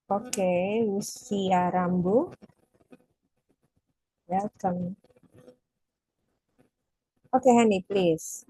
Oke, Lucia Rambu, welcome. Oke, Hani, please.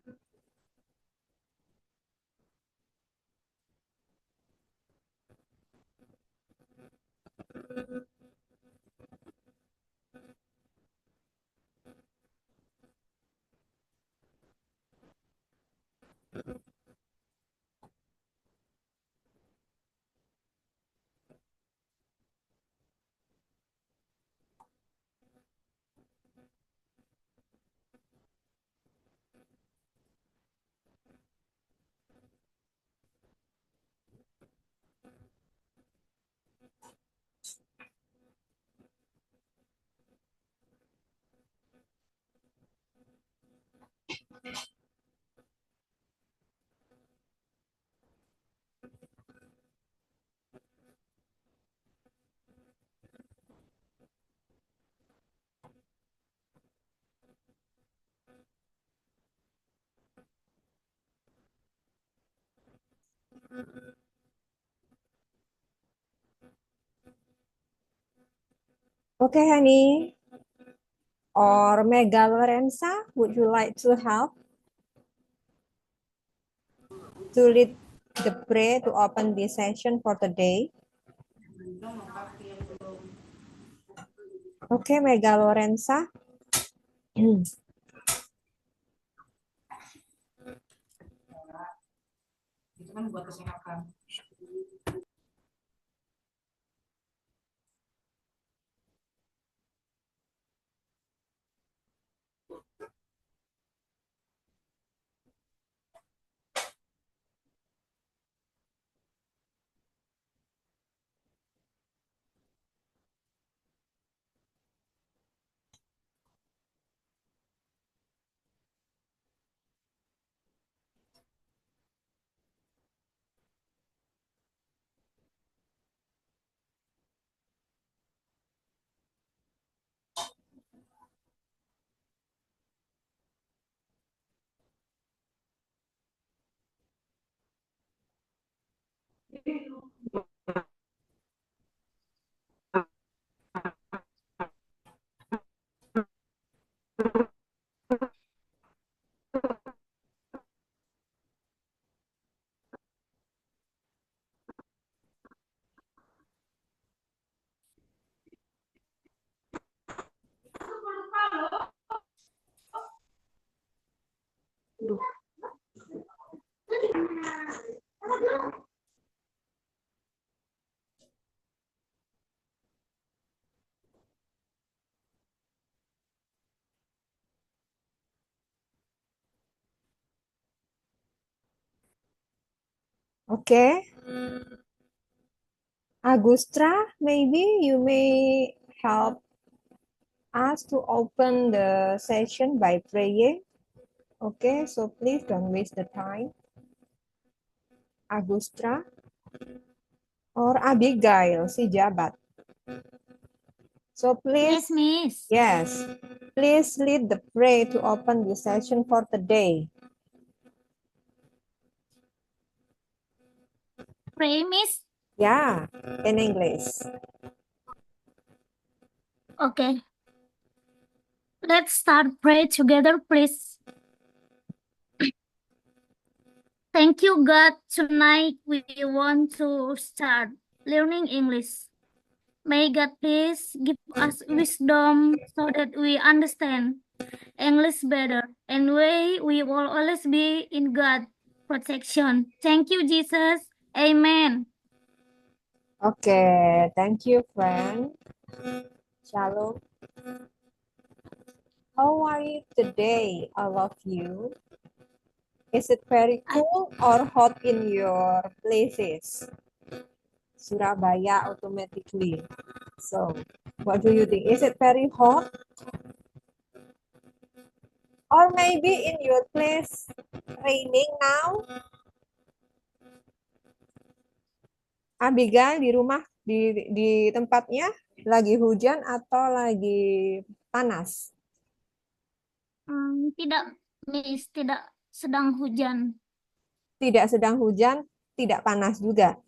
Oke, Hani. Or Mega Lorenza, would you like to help to lead the prayer to open this session for the day? Oke, Mega Lorenza. Itu kan buat kesehatan. Oke, Agustra, maybe you may help us to open the session by praying. Okay, so please don't waste the time. Agustra or Abigail, si jabat. So please, Yes, Miss. yes, please lead the prayer to open the session for the day. Pray, Miss. Yeah, in English. Okay. Let's start pray together, please. Thank you, God. Tonight we want to start learning English. May God please give us wisdom so that we understand English better, and we will always be in God's protection. Thank you, Jesus. Amen. Okay, thank you, friend. Shalom. How are you today, all of you? Is it very cool or hot in your places? Surabaya automatically. So, what do you think? Is it very hot? Or maybe in your place raining now? Abigail di rumah di tempatnya lagi hujan atau lagi panas? Tidak, Miss, tidak sedang hujan. Tidak sedang hujan, tidak panas juga.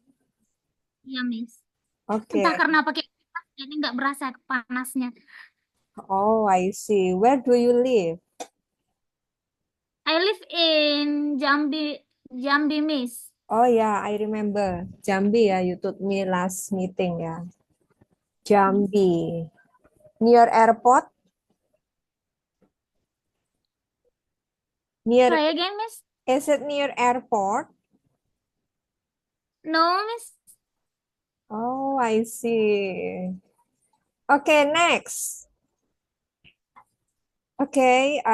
Ya, Miss. Okay. Entah karena pakai kipas, jadi nggak berasa panasnya. Oh, I see. Where do you live? I live in Jambi, Miss. Oh yeah, I remember. Jambi ya, you told me last meeting ya. Jambi. Near airport? Near, Try again, Miss. is it near airport? No, Miss. Oh, I see. Okay, next. Okay,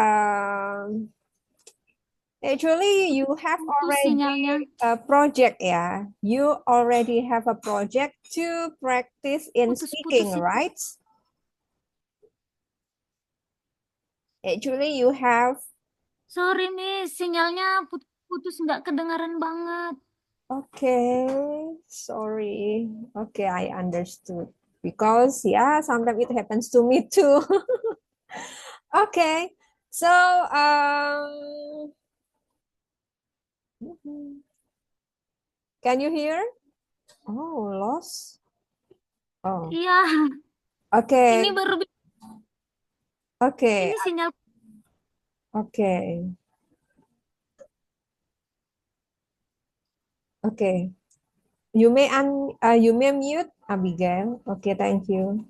actually you have Putus already sinyalnya. a project ya. You already have a project to practice in Putus-putus speaking, itu. right? Actually you have. Sorry, Miss. Sinyalnya putus nggak kedengaran banget. Okay, sorry. Okay, I understood. Because yeah, sometimes it happens to me too. Okay, so can you hear? Oh, lost. Oh, Iya, okay, ini baru okay, ini sinyal. okay, okay. You may mute Abigail. Okay, thank you.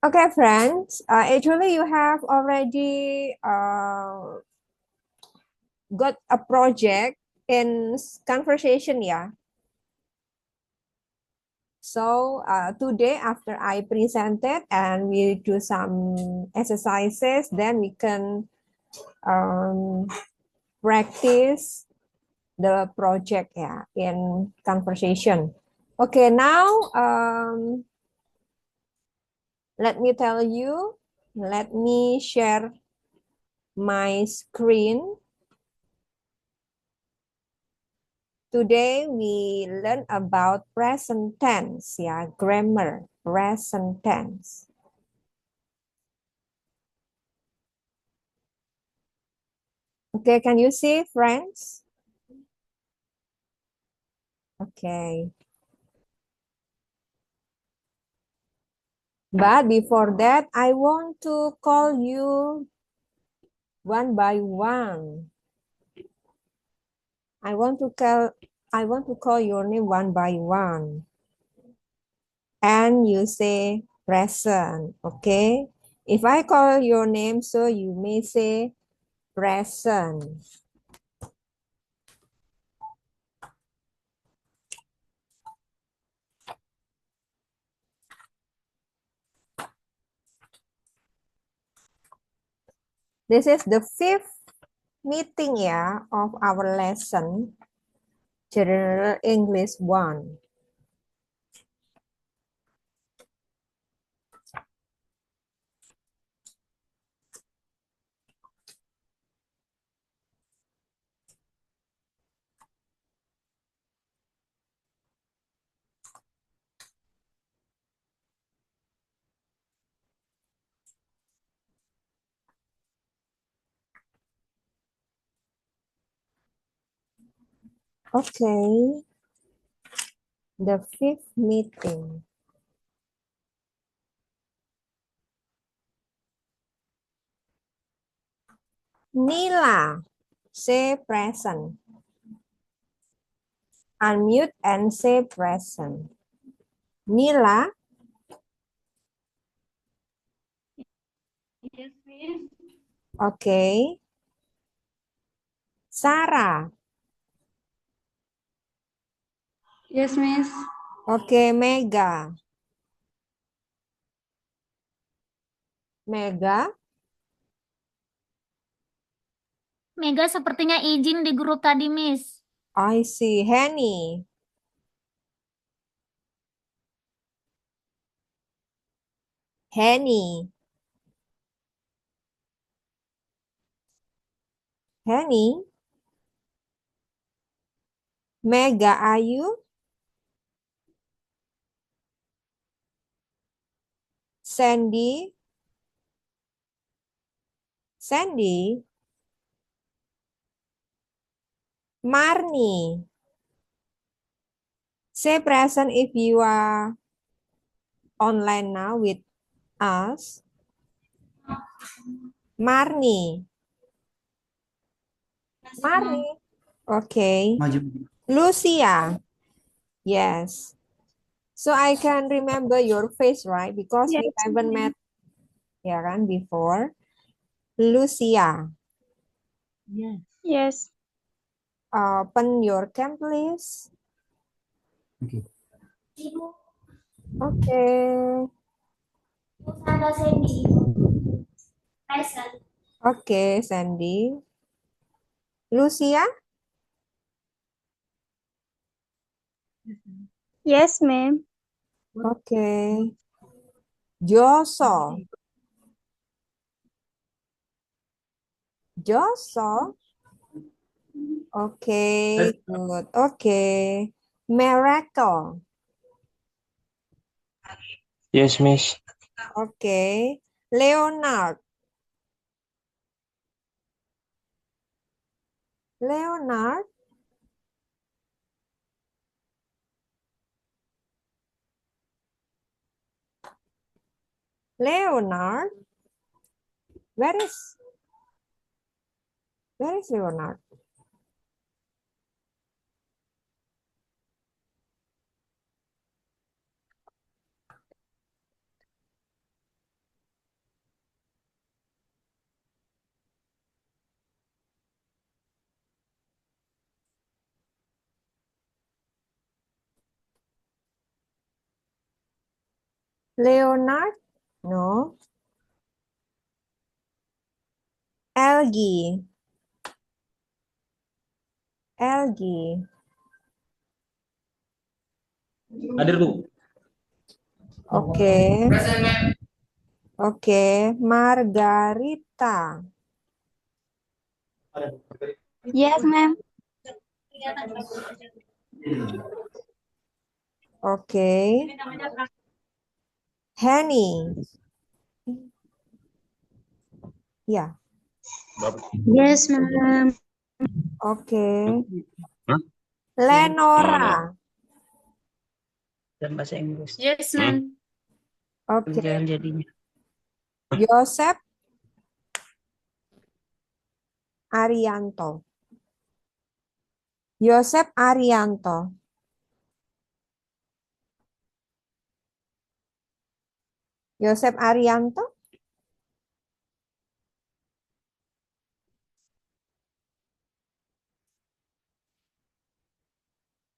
Okay, friends. Actually, you have already got a project in conversation, yeah. So today after I presented and we do some exercises, then we can um, practice the project, yeah, in conversation. Okay, now let me tell you, let me share my screen. Today we learn about present tense, yeah, grammar, present tense. Okay, can you see, friends? Okay. But before that, I want to call you one by one. I want to call your name one by one. And you say present, okay? If I call your name, so you may say present. This is the fifth meeting, yeah, of our lesson, General English 1. Okay, the fifth meeting. Nila, say present. Unmute and say present. Nila, Yes, Miss. okay. Sarah, Yes, Miss. okay. Mega, Mega, Mega sepertinya izin di grup tadi, Miss. I see. Henny, Henny, Henny, Mega, are you? Sandy, Sandy, Marni, Say present if you are online now with us. Marni. Marni. Okay. Maju. Lucia. Yes. So I can remember your face, right? Because we Yes, haven't ma'am. met, ya kan, before. Lucia. Yes. Open your cam, please. Oke. Okay. Okay, Sandy. Lucia? Yes, ma'am. Okay. Joso. Joso? Okay, good. Okay. Miracle. Yes, Miss. Okay. Leonard. Leonard? Leonard? Where is Leonard? Leonard? No. Algie. Algie. Hadir, Bu. Okay. Okay. Margarita. Yes, ma'am. Okay. Henny. Ya. Yes, ma'am. Okay. Hah? Lenora. Dan bahasa Inggris. Yes, ma'am. Okay. Jangan jadinya. Yosep Arianto. Yosep Arianto. Yosep Arianto.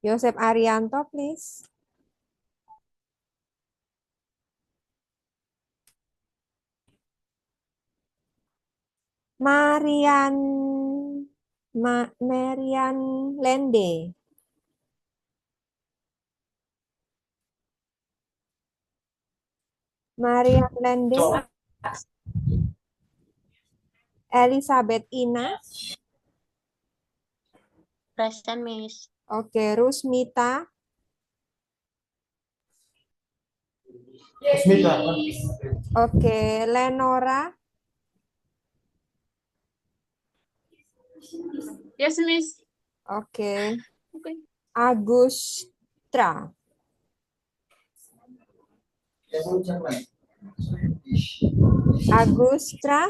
Yosep Arianto, please. Marian Lende. Marian Lende. Elizabeth Ina. Present, Miss. Oke, Rusmita. Oke, Lenora. Yes, Miss. Oke. Okay. Agustra. Agustra.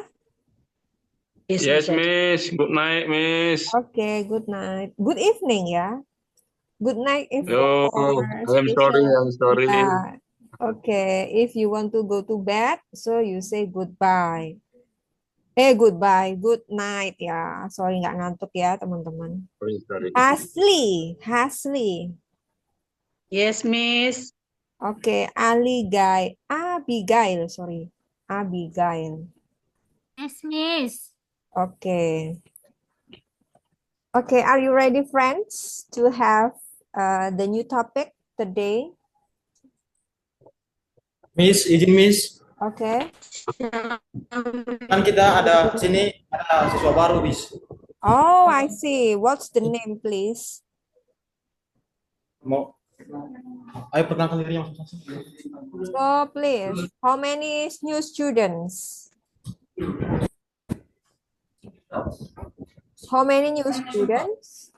Yes, Miss. Good night, Miss. Oke, good night. Good evening ya. Good night if you Yo, I'm sorry, I'm sorry. Yeah. Okay, if you want to go to bed, so you say goodbye. Goodbye, good night ya. Sorry nggak ngantuk ya teman-teman. Sorry. Asli, Hasli. Yes, Miss. Oke, Abigail, sorry. Abigail. Yes, Miss. Oke. Okay, are you ready, friends, to have the new topic today? Miss, izin Miss. Oke. Kan kita ada sini ada siswa baru, Miss. Oh, I see. What's the name, please? Mau ayo perkenalkan diri masing-masing. So, please, how many new students? How many new students?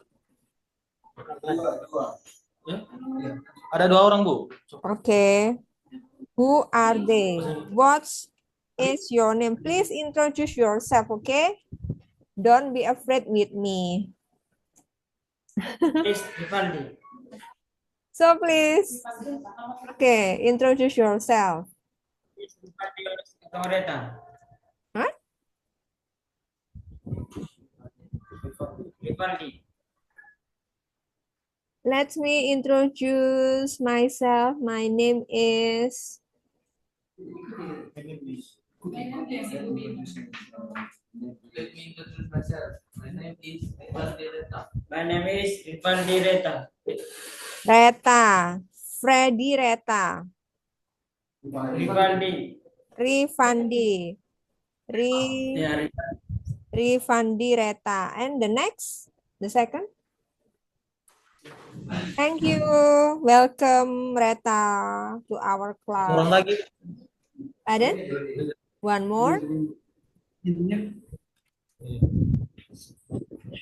Ya. Ada 2 orang, Bu. Okay. Who are they? What is your name? Please introduce yourself, okay? Don't be afraid with me. Rivaldi. So please, okay, introduce yourself. Huh? Rivaldi. Let me introduce myself. My name is Let me introduce myself. My name is Rivaldi Reta. My name is Rivaldi Reta. Reta. Freddy Reta. Rivaldi. Rifandi. Ya, Rifandi Reta. And the next, the second. Thank you. Welcome Reta to our orang class. lagi. Pardon? One more.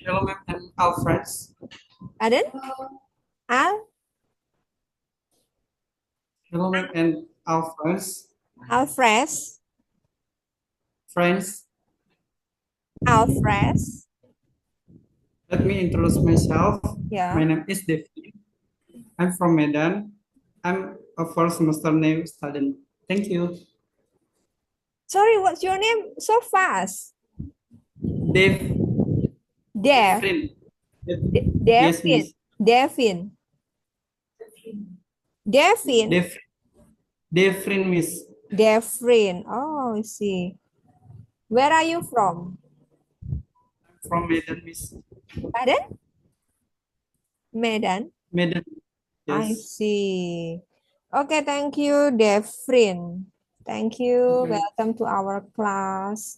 Hello, ma'am, and our friends. Pardon? Al? Hello, ma'am, and our friends. Alfred. Friends, Alfred. let me introduce myself. Yeah. My name is Devi. I'm from Medan. I'm a first semester new student. Thank you. Sorry, what's your name? So fast. Dev. Dev. Yes, Devin. miss. Devin. Devin. Devin, miss. Devin. Oh, I see. Where are you from? I'm from Medan, miss. Pardon? Medan. Medan. I Yes. see. Okay, thank you, Devin. Thank you. Welcome to our class.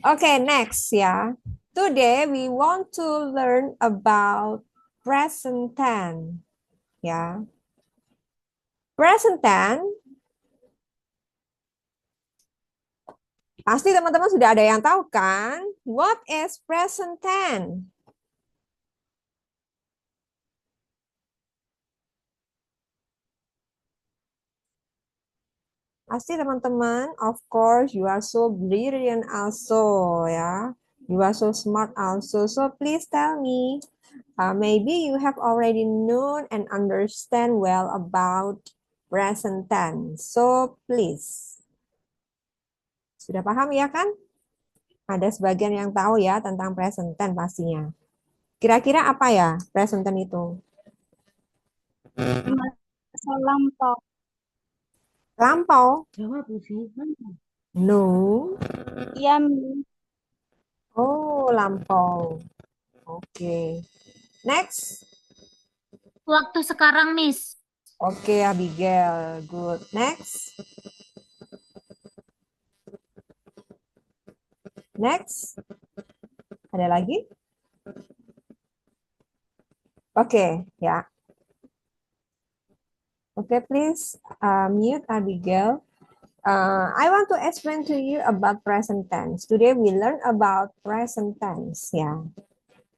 Okay, next, yeah. Today we want to learn about present tense. Yeah. Present tense. Pasti teman-teman sudah ada yang tahu kan? What is present tense? Pasti teman-teman, of course, you are so brilliant also, ya. You are so smart also. So please tell me, maybe you have already known and understand well about present tense. So please. Sudah paham ya kan? Ada sebagian yang tahu ya tentang present tense pastinya. Kira-kira apa ya present tense itu? Masa lampau. Lampau? Jawab, Lucy. No. Iya, Miss. Oh, lampau. Oke. Next. Waktu sekarang, Miss. Oke, Abigail. Good. Next. Next. Ada lagi? Oke, ya. Oke, please mute Abigail. I want to explain to you about present tense. Today we learn about present tense. Yeah.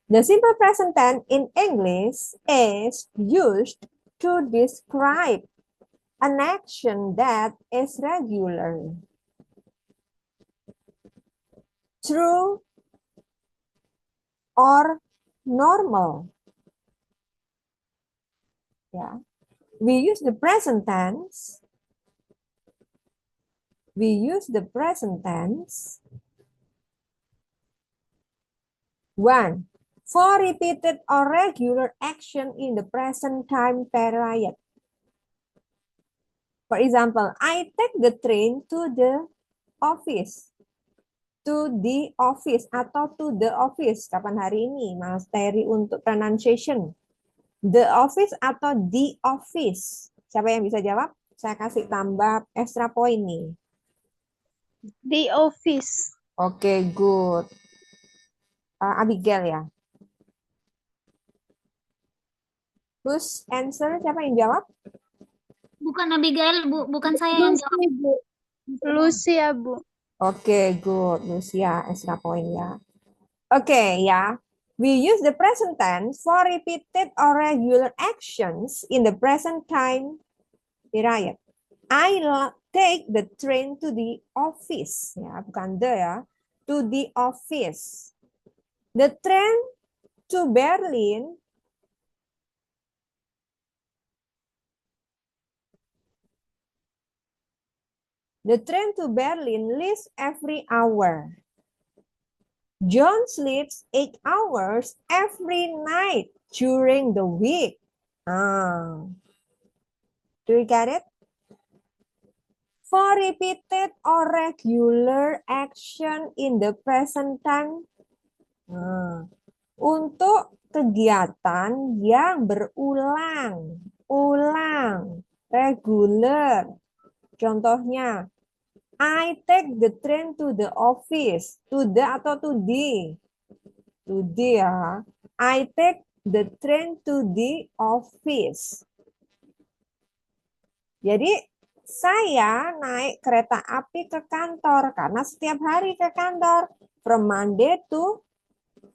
The simple present tense in English is used to describe an action that is regular, true, or normal. Yeah. We use the present tense. We use the present tense. 1. For repeated or regular action in the present time period. For example, I take the train to the office. To the office atau to the office. Kapan hari ini, Mas Terry untuk pronunciation? The office atau the office? Siapa yang bisa jawab? Saya kasih tambah extra point nih. The office. Oke, good. Abigail ya. Who's answer? Siapa yang jawab? Bukan Abigail, Bu. Bukan saya yang jawab. Lucy ya, Bu. Oke, good. Lucia, extra point ya. Oke, ya. We use the present tense for repeated or regular actions in the present time period. I take the train to the office. Ya, bukan the ya. To the office. The train to Berlin leaves every hour. John sleeps 8 hours every night during the week. Do you get it? For repeated or regular action in the present time. Untuk kegiatan yang berulang, regular. Contohnya, I take the train to the office. To the atau to the? To the ya. I take the train to the office. Jadi, saya naik kereta api ke kantor karena setiap hari ke kantor. From Monday to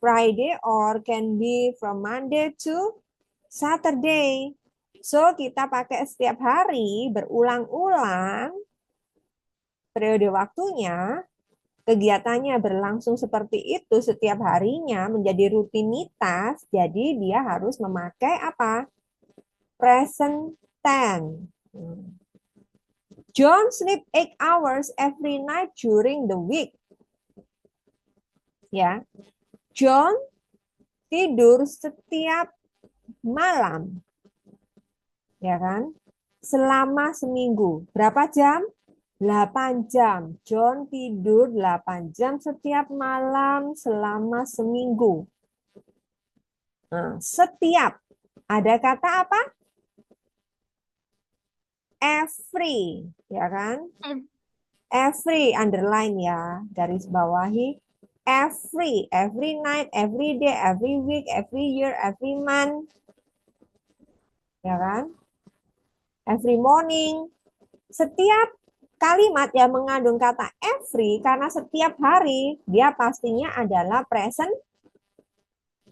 Friday or can be from Monday to Saturday. So, kita pakai setiap hari berulang-ulang. Periode waktunya, kegiatannya berlangsung seperti itu setiap harinya menjadi rutinitas, jadi dia harus memakai apa? Present tense. John sleep 8 hours every night during the week. Ya. John tidur setiap malam. Ya kan? Selama seminggu. Berapa jam? 8 jam. John tidur 8 jam setiap malam selama seminggu. Nah, setiap. Ada kata apa? Every. Ya kan? Every. Underline ya. Garis bawahi. Every night, every day, every week, every year, every month. Ya kan? Every morning. Setiap kalimat yang mengandung kata every karena setiap hari dia pastinya adalah present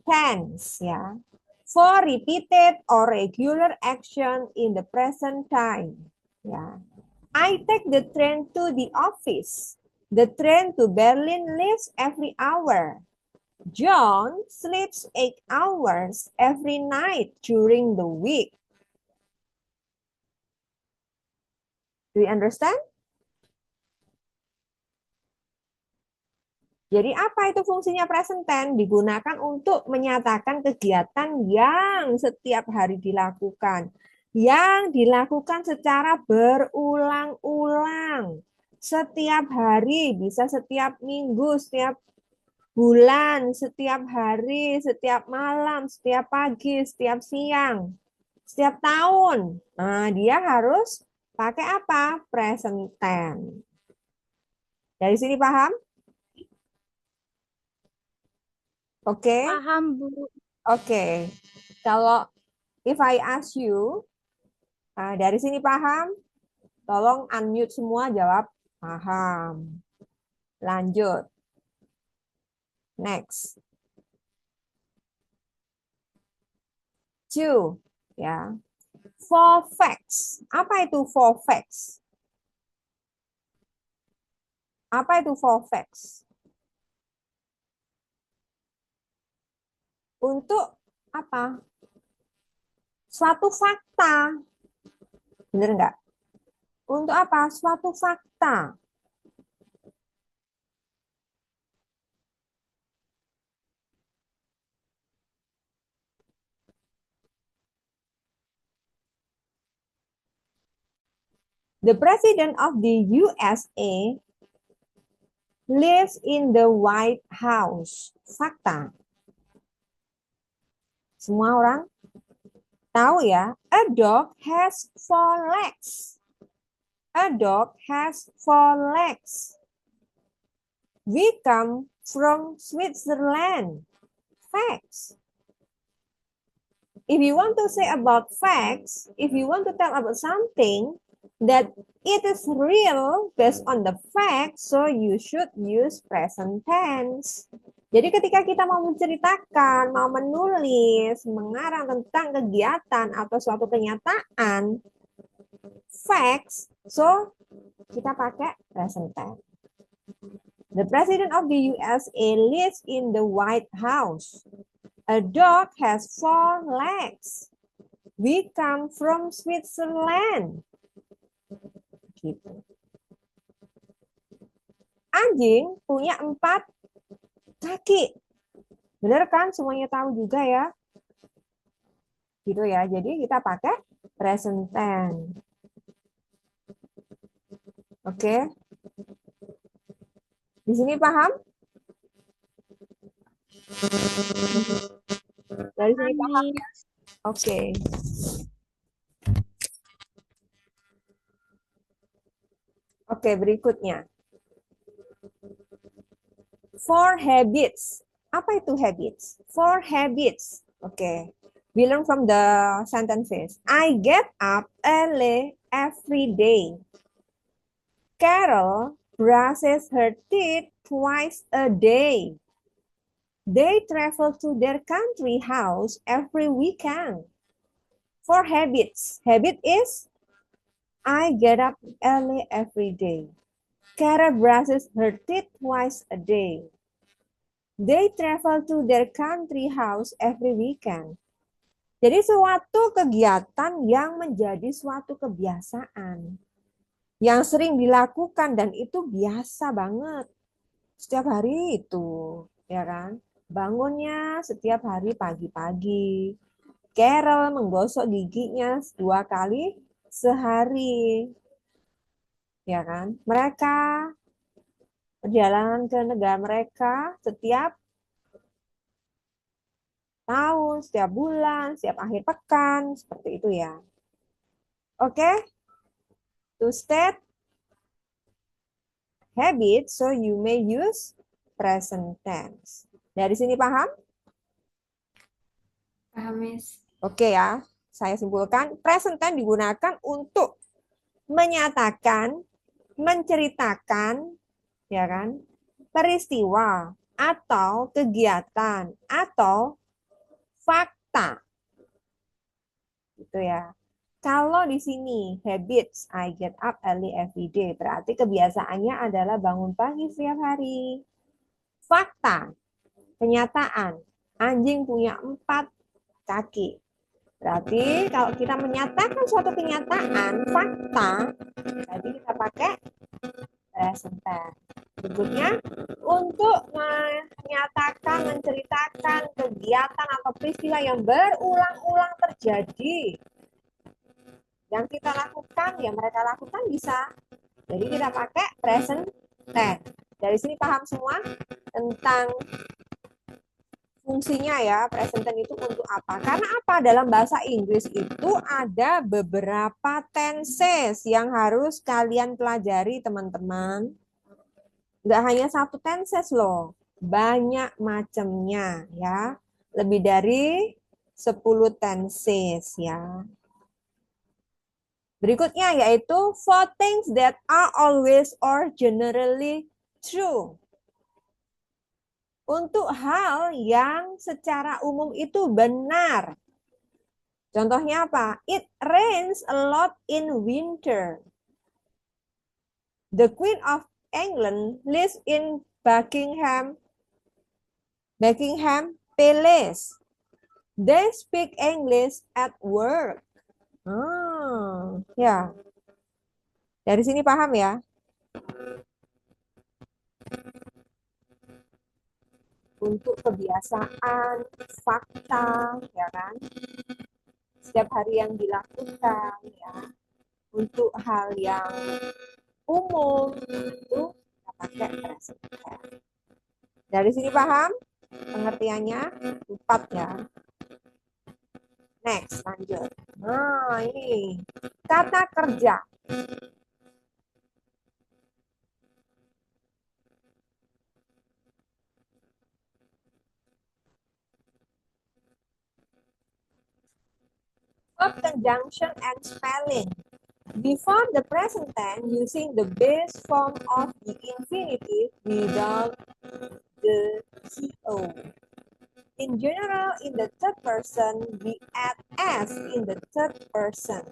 tense ya. For repeated or regular action in the present time. Ya. I take the train to the office. The train to Berlin leaves every hour. John sleeps 8 hours every night during the week. Do you understand? Jadi apa itu fungsinya present tense? Digunakan untuk menyatakan kegiatan yang setiap hari dilakukan. Yang dilakukan secara berulang-ulang. Setiap hari, bisa setiap minggu, setiap bulan, setiap hari, setiap malam, setiap pagi, setiap siang, setiap tahun. Nah, dia harus pakai apa? Present tense. Dari sini paham? Oke. Paham, Bu. Oke. Kalau if I ask you, dari sini paham? Tolong unmute semua jawab paham. Lanjut. Next. 2. Ya. For facts. Apa itu for facts? Apa itu for facts? Untuk apa? Suatu fakta. Benar nggak? Untuk apa? Suatu fakta. The president of the USA lives in the White House. Fakta. Semua orang tahu ya, a dog has 4 legs. A dog has 4 legs. We come from Switzerland. Facts. If you want to say about facts, if you want to tell about something that it is real based on the facts, so you should use present tense. Jadi ketika kita mau menceritakan, mau menulis, mengarang tentang kegiatan atau suatu kenyataan, facts, so kita pakai present tense. The President of the USA lives in the White House. A dog has 4 legs. We come from Switzerland. Gitu. Anjing punya 4 kaki. Benar kan? Semuanya tahu juga ya. Gitu ya. Jadi kita pakai present tense. Oke. Di sini paham? Dari sini paham ya? Oke. Oke, berikutnya. 4 habits. Apa itu habits? 4 habits. Oke. We learn from the sentences. I get up early every day. Carol brushes her teeth twice a day. They travel to their country house every weekend. 4 habits. Habit is I get up early every day. Carol brushes her teeth twice a day. They travel to their country house every weekend. Jadi suatu kegiatan yang menjadi suatu kebiasaan. Yang sering dilakukan dan itu biasa banget. Setiap hari itu, ya kan? Bangunnya setiap hari pagi-pagi. Carol menggosok giginya 2 kali sehari. Ya kan? Mereka perjalanan ke negara mereka setiap tahun, setiap bulan, setiap akhir pekan, seperti itu ya. Oke? To state habit, so you may use present tense. Dari sini paham? Paham, Miss. Oke ya, saya simpulkan present tense digunakan untuk menyatakan, menceritakan, ya kan, peristiwa atau kegiatan atau fakta. Gitu ya. Kalau di sini habits, I get up early every day, berarti kebiasaannya adalah bangun pagi setiap hari. Fakta, kenyataan, anjing punya 4 kaki. Berarti kalau kita menyatakan suatu kenyataan, fakta, berarti kita pakai present tense. Berikutnya, untuk menyatakan, menceritakan kegiatan atau peristiwa yang berulang-ulang terjadi, yang kita lakukan, yang mereka lakukan bisa. Jadi kita pakai present tense. Dari sini paham semua tentang fungsinya ya, present tense itu untuk apa? Karena apa? Dalam bahasa Inggris itu ada beberapa tenses yang harus kalian pelajari, teman-teman. Nggak hanya 1 tenses loh, banyak macamnya ya. Lebih dari 10 tenses ya. Berikutnya yaitu 4 things that are always or generally true. Untuk hal yang secara umum itu benar. Contohnya apa? It rains a lot in winter. The Queen of England lives in Buckingham Palace. They speak English at work. Ya. Dari sini paham ya? Untuk kebiasaan, fakta, ya kan? Setiap hari yang dilakukan, ya. Untuk hal yang umum, itu kita pakai present tense. Dari sini paham? Pengertiannya 4 ya. Next, lanjut. Nah, ini kata kerja. Verb conjunction and spelling. Before the present tense, using the base form of the infinitive without the CO. In general, in the third person, we add S in the third person.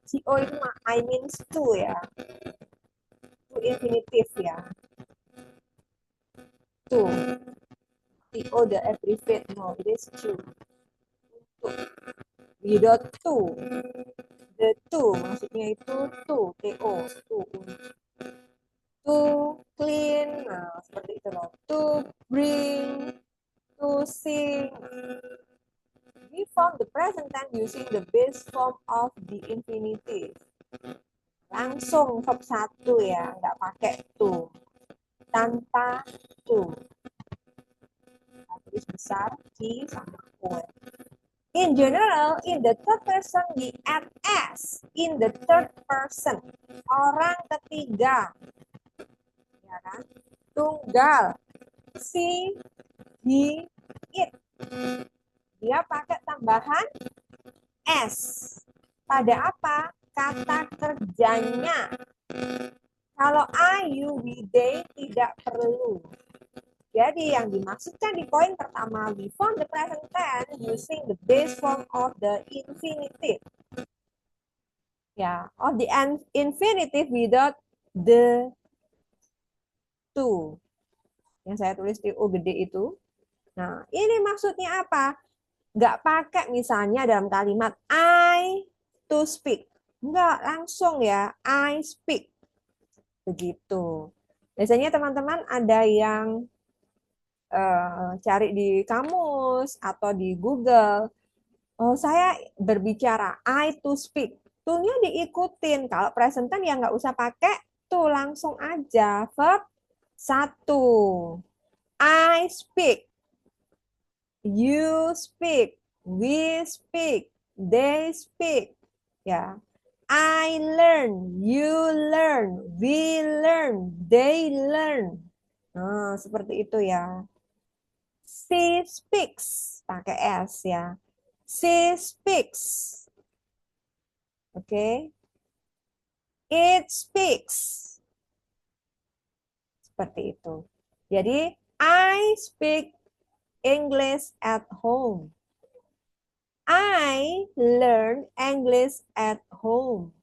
CO itu I means to ya. To infinitive ya. To. TO the abbreviate. No, it is to. Without to. The to maksudnya itu to. TO. To clean. Nah, seperti itu loh. To bring. To sing. We form the present tense using the base form of the infinitive. Langsung verb 1 ya, nggak pakai to. Tanpa to. Tulis besar, T sama O. In general, in the third person, we add S. In the third person, orang ketiga. Ya kan? Tunggal. She, he, it. Dia pakai tambahan S. Pada apa? Kata kerjanya. Kalau I, you, we, they tidak perlu. Jadi yang dimaksudkan di poin pertama, we form the present tense using the base form of the infinitive. Ya, of the infinitive without the to. Yang saya tulis di O gede itu. Nah, ini maksudnya apa? Nggak pakai misalnya dalam kalimat I to speak. Nggak, langsung ya, I speak. Begitu. Biasanya teman-teman ada yang cari di kamus atau di Google. Oh, saya berbicara, I to speak. To-nya diikutin. Kalau present tense ya nggak usah pakai to, langsung aja. Verb 1. I speak. You speak. We speak. They speak. Ya. I learn. You learn. We learn. They learn. Nah, seperti itu ya. She speaks, pakai S ya. She speaks. Oke. It speaks. Seperti itu. Jadi, I speak English at home. I learn English at home.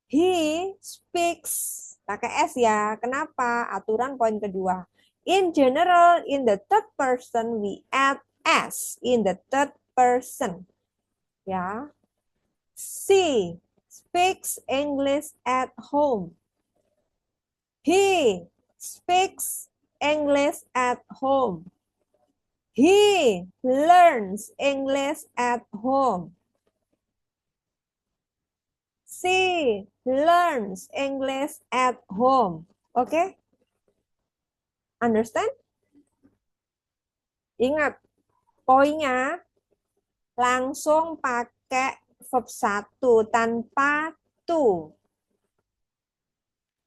He speaks, pakai S ya. Kenapa? Aturan poin kedua. In general, in the third person, we add S in the third person. Ya. She speaks English at home. He speaks English at home. He learns English at home. She learns English at home. Oke? Understand? Ingat, poinnya langsung pakai verb 1 tanpa to.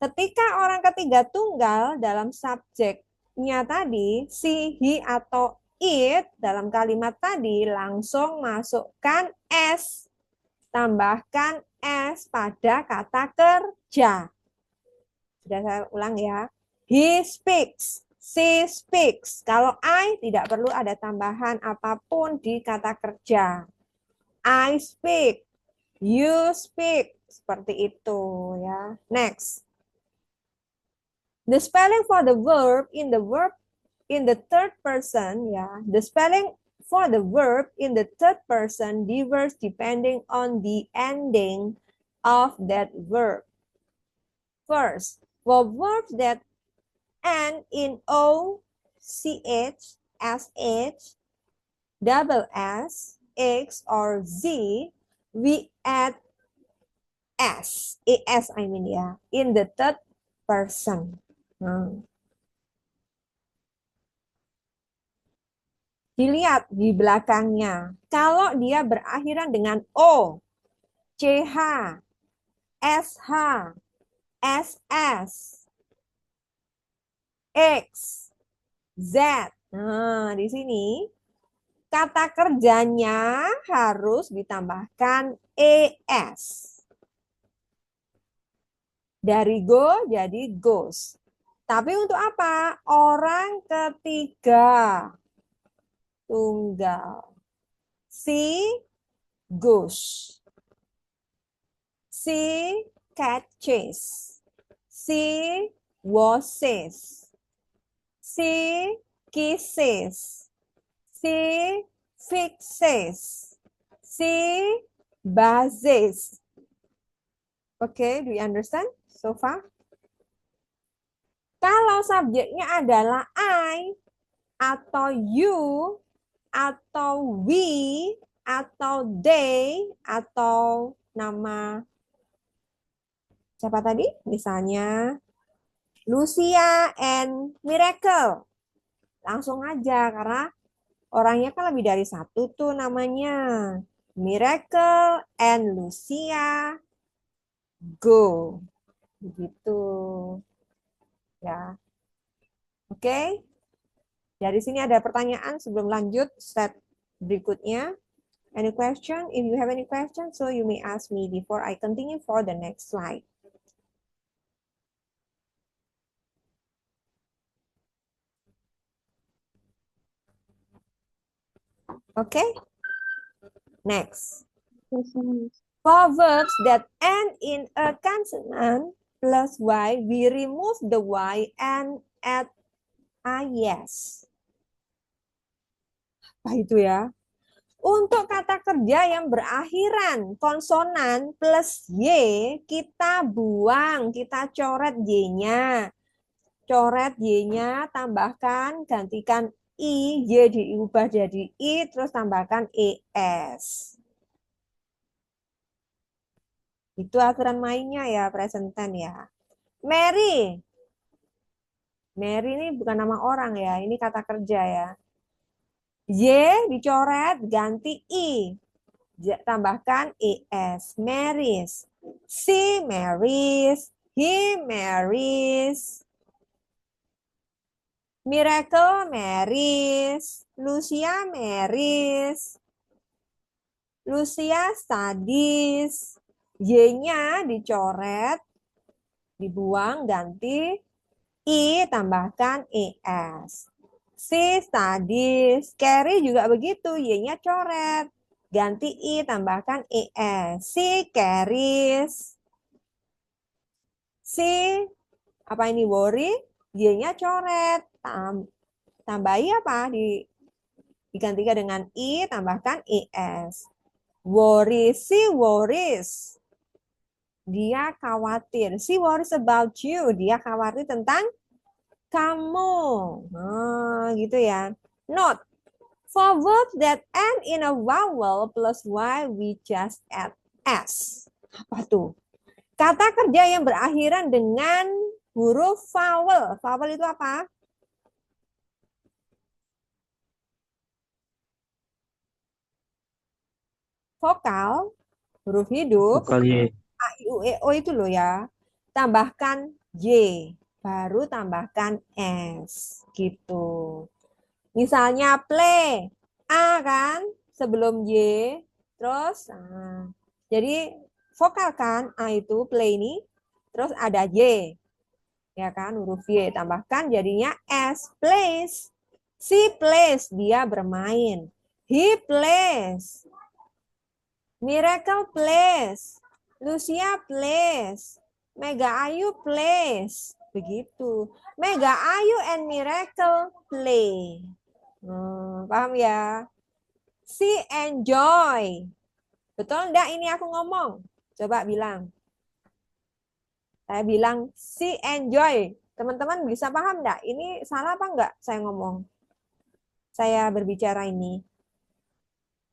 Ketika orang ketiga tunggal dalam subjeknya tadi, she, he, atau it, dalam kalimat tadi langsung masukkan S. Tambahkan S pada kata kerja. Sudah saya ulang ya. He speaks. She speaks. Kalau I tidak perlu ada tambahan apapun di kata kerja. I speak. You speak. Seperti itu ya. Next. The spelling for the verb in the third person ya. The spelling for the verb in the third person differs depending on the ending of that verb. First, for verbs that end in O, CH, SH, double S, X, or Z, we add S, ES I mean ya, in the third person. Dilihat di belakangnya, kalau dia berakhiran dengan O, CH, SH, SS, X, Z. Nah, di sini kata kerjanya harus ditambahkan ES. Dari go jadi goes. Tapi untuk apa? Orang ketiga. Tunggal. She goes. She catches. She washes. She kisses. She fixes. She buzzes. Okay, do you understand so far? Kalau subjeknya adalah I, atau you, atau we, atau they, atau nama siapa tadi? Misalnya Lucia and Miracle. Langsung aja karena orangnya kan lebih dari satu tuh namanya. Miracle and Lucia go. Begitu. Ya. Oke. Dari sini ada pertanyaan sebelum lanjut step berikutnya. Any question? If you have any question, so you may ask me before I continue for the next slide. Okay. Next. For verbs that end in a consonant plus y, we remove the y and add is. Apa itu ya? Untuk kata kerja yang berakhiran konsonan plus y, kita buang, kita coret y-nya. Coret y-nya, tambahkan, gantikan i, y diubah jadi i, terus tambahkan es. Itu aturan mainnya ya, present tense ya. Mary. Mary ini bukan nama orang ya, ini kata kerja ya. Y dicoret, ganti i. Tambahkan es. Marries. She marries. He marries. Miracle marries. Lucia marries. Lucia studies. Y-nya dicoret, dibuang, ganti I, tambahkan es. She studies. Carry juga begitu, Y-nya coret, ganti I, tambahkan es. She carries. She, apa ini worry? Y-nya coret, tambahi apa? Digantikan dengan I, tambahkan es. Worry, she worries. Dia khawatir. She worries about you. Dia khawatir tentang kamu. Nah, gitu ya. Note. For verbs that end in a vowel plus y, we just add s. Apa tuh? Kata kerja yang berakhiran dengan huruf vowel. Vowel itu apa? Vokal, huruf hidup. Vokal Y. A, I, U, E, O itu loh ya. Tambahkan Y, baru tambahkan S, gitu. Misalnya play, A kan, sebelum Y, terus A. Jadi vokal kan, A itu play ini, terus ada Y, ya kan, huruf Y, tambahkan jadinya S, plays. She plays, dia bermain. He plays. Miracle plays. Lucia plays. Mega Ayu plays. Begitu. Mega Ayu and Miracle play. Paham ya? She enjoy. Betul enggak ini aku ngomong? Coba bilang. Saya bilang she enjoy. Teman-teman bisa paham enggak? Ini salah apa enggak saya ngomong? Saya berbicara ini.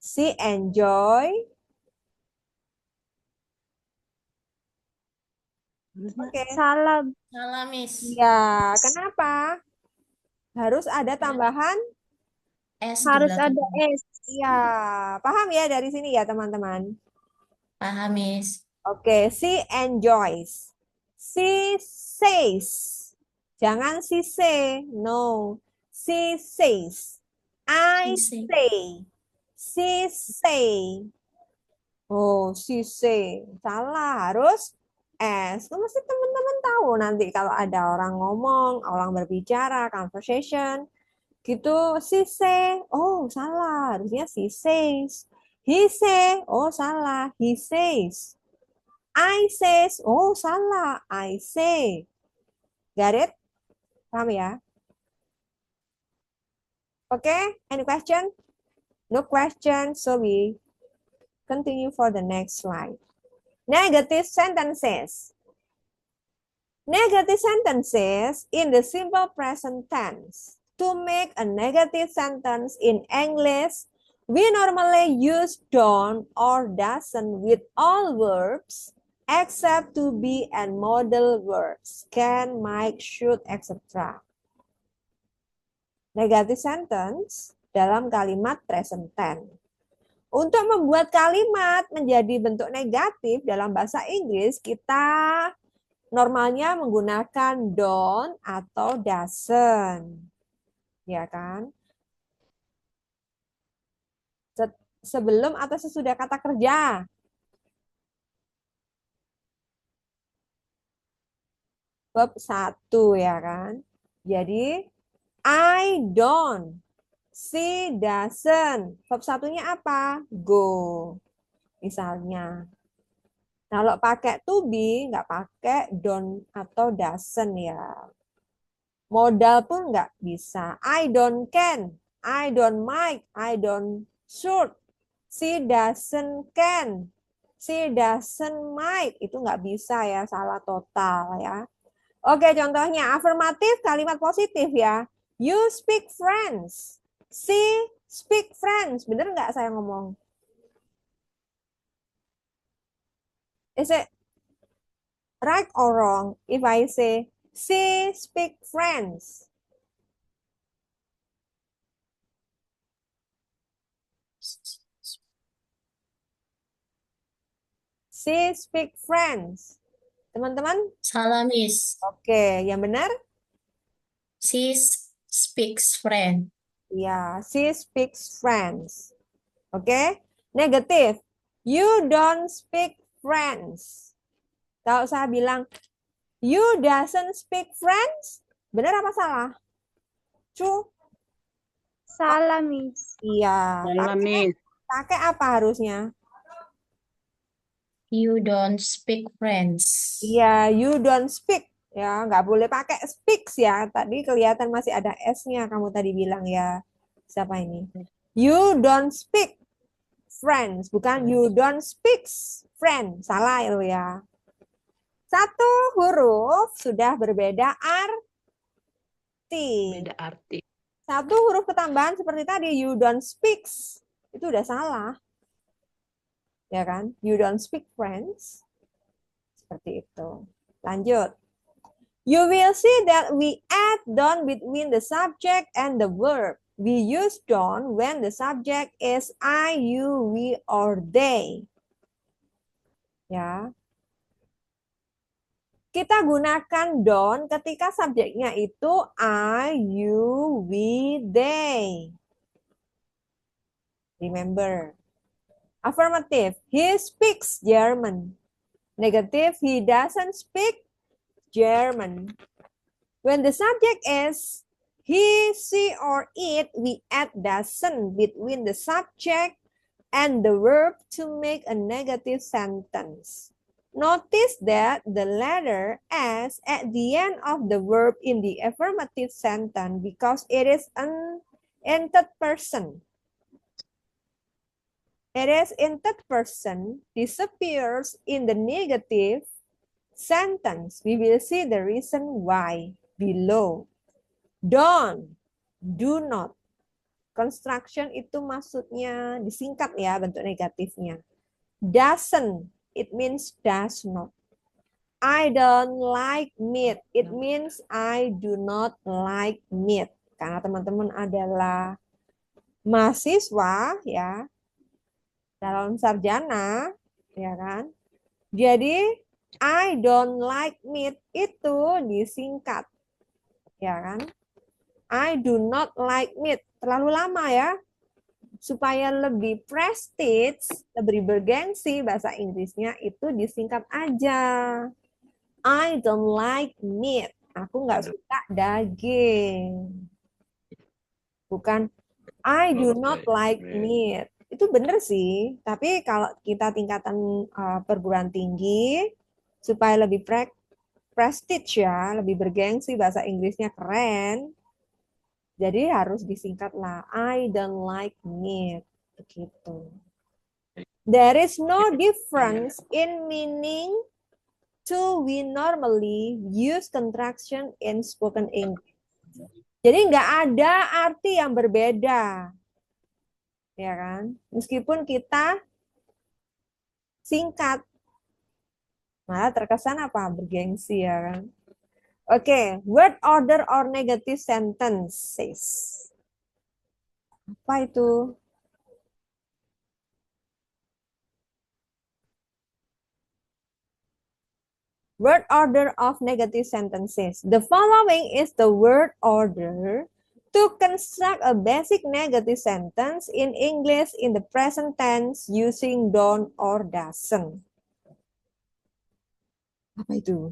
She enjoy. Oke. Salah. Salah, Miss. Ya, kenapa? Harus ada tambahan? S Harus di ada belakang. S. Iya, paham ya dari sini ya teman-teman? Paham, Miss. Oke, she enjoys. She says. Jangan she say, no. She says. I She say. She say. Oh, she say. Salah, harus S. Mesti teman-teman tahu nanti kalau ada orang ngomong, orang berbicara, conversation, gitu, she say, oh salah, harusnya she says. He say, oh salah, he says. I says, oh salah, I say. Got it? Paham ya? Okay, any question? No question, so we continue for the next slide. Negative sentences. Negative sentences in the simple present tense. To make a negative sentence in English, we normally use don't or doesn't with all verbs except to be and modal verbs, can, might, should, etc. Negative sentence dalam kalimat present tense. Untuk membuat kalimat menjadi bentuk negatif dalam bahasa Inggris, kita normalnya menggunakan don't atau doesn't. Ya kan? Sebelum atau sesudah kata kerja. Verb 1 ya kan? Jadi I don't. She doesn't. Verb satunya apa? Go. Misalnya. Kalau pakai to be, nggak pakai don't atau doesn't ya. Modal pun nggak bisa. I don't can. I don't might. I don't should. She doesn't can. She doesn't might. Itu nggak bisa ya. Salah total ya. Oke, contohnya afirmatif kalimat positif ya. You speak French. She speak French. Bener nggak saya ngomong? Is it right or wrong if I say she speak French? She speak French. Teman-teman? Salah, Miss. Oke, yang benar? She speaks French. Ya, she speaks French. Oke, negatif. You don't speak French. Kalau saya bilang, you doesn't speak French, benar apa salah? True? Salah, Miss. Iya. Salah, Miss. Pakai apa harusnya? You don't speak French. Iya, you don't speak. Ya, nggak boleh pakai speaks ya. Tadi kelihatan masih ada S-nya kamu tadi bilang ya. Siapa ini? You don't speak French, bukan you don't speak French. Salah itu ya. Satu huruf sudah berbeda arti. Beda arti. Satu huruf ketambahan seperti tadi, you don't speak. Itu udah salah. Ya kan? You don't speak French. Seperti itu. Lanjut. You will see that we add don't between the subject and the verb. We use don't when the subject is I, you, we, or they. Ya. Kita gunakan don't ketika subjeknya itu I, you, we, they. Remember. Affirmative. He speaks German. Negative. He doesn't speak German. When the subject is he, she, or it, we add doesn't between the subject and the verb to make a negative sentence. Notice that the letter S at the end of the verb in the affirmative sentence because it is in third person. It is in third person disappears in the negative sentence. We will see the reason why below. Don't, do not. Construction itu maksudnya disingkat ya bentuk negatifnya. Doesn't, it means does not. I don't like meat. It means I do not like meat. Karena teman-teman adalah mahasiswa ya, calon sarjana, ya kan? Jadi I don't like meat itu disingkat, ya kan? I do not like meat terlalu lama ya, supaya lebih prestige, lebih bergengsi bahasa Inggrisnya itu disingkat aja, I don't like meat. Aku nggak suka daging. Bukan I do not like meat. Itu bener sih, tapi kalau kita tingkatan perguruan tinggi, supaya lebih prestige ya, lebih bergengsi, bahasa Inggrisnya keren, jadi harus disingkat lah, I don't like meat. Begitu. There is no difference in meaning to we normally use contraction in spoken English. Jadi nggak ada arti yang berbeda. Ya kan? Meskipun kita singkat. Malah terkesan apa? Bergengsi ya kan? Oke, word order or negative sentences. Apa itu? Word order of negative sentences. The following is the word order to construct a basic negative sentence in English in the present tense using don't or doesn't. Apa itu?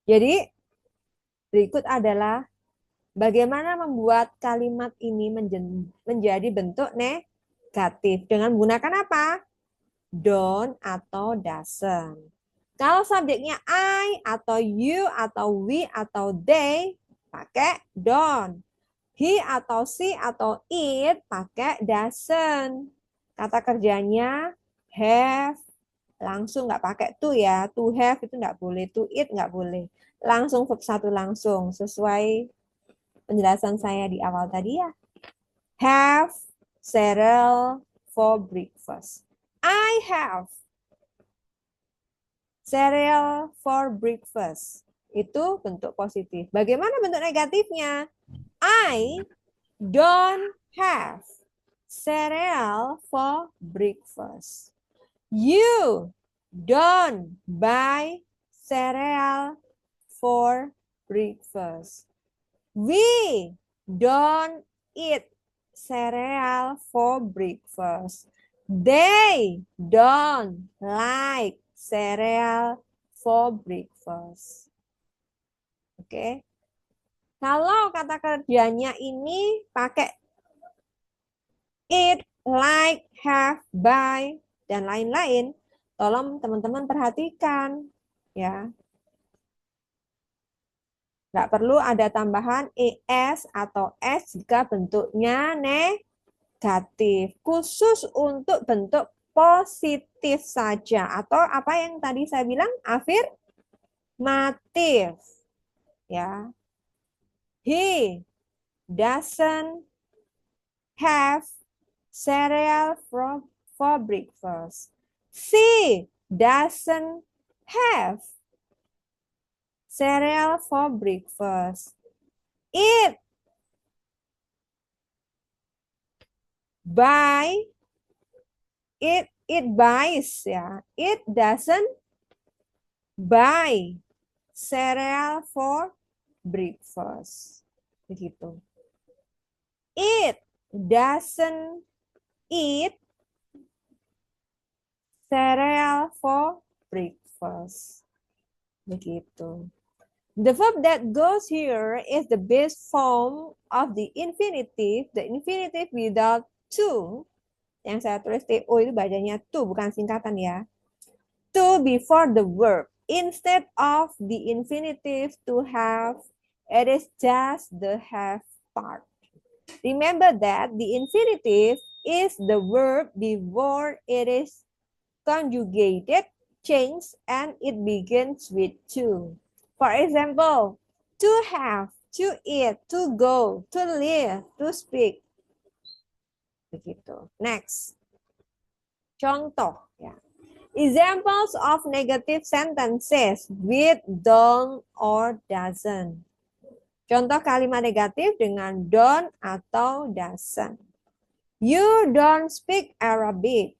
Jadi, berikut adalah bagaimana membuat kalimat ini menjadi bentuk negatif. Dengan menggunakan apa? Don't atau doesn't. Kalau subjeknya I atau you atau we atau they, pakai don't. He atau she atau it, pakai doesn't. Kata kerjanya have, langsung nggak pakai to ya. To have itu nggak boleh, to eat nggak boleh. Langsung verb satu langsung, sesuai penjelasan saya di awal tadi ya. Have cereal for breakfast. I have cereal for breakfast. Itu bentuk positif. Bagaimana bentuk negatifnya? I don't have cereal for breakfast. You don't buy cereal for breakfast. We don't eat cereal for breakfast. They don't like cereal for breakfast. Oke. Kalau kata kerjanya ini pakai eat, like, have, buy, dan lain-lain, tolong teman-teman perhatikan ya. Nggak perlu ada tambahan es atau s jika bentuknya negatif. Khusus untuk bentuk positif saja. Atau apa yang tadi saya bilang? Afirmatif. Ya. He doesn't have cereal for breakfast. She doesn't have cereal for breakfast. It buys ya. It doesn't buy cereal for breakfast. Begitu. It doesn't eat cereal for breakfast. Begitu. The verb that goes here is the base form of the infinitive without to. Yang saya tulis TO itu bacanya to, bukan singkatan ya. To before the verb. Instead of the infinitive to have, it is just the have part. Remember that the infinitive is the verb before it is conjugated, changed, and it begins with to. For example, to have, to eat, to go, to live, to speak. Begitu. Next. Contoh. Ya. Examples of negative sentences with don't or doesn't. Contoh kalimat negatif dengan don't atau doesn't. You don't speak Arabic.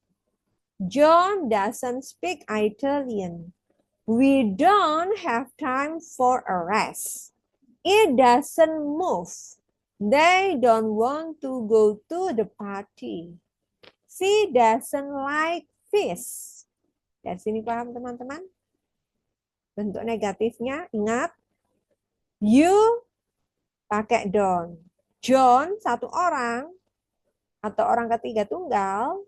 John doesn't speak Italian. We don't have time for a rest. It doesn't move. They don't want to go to the party. She doesn't like fish. Dari sini paham teman-teman? Bentuk negatifnya, ingat. You pakai don't. John, satu orang, atau orang ketiga tunggal,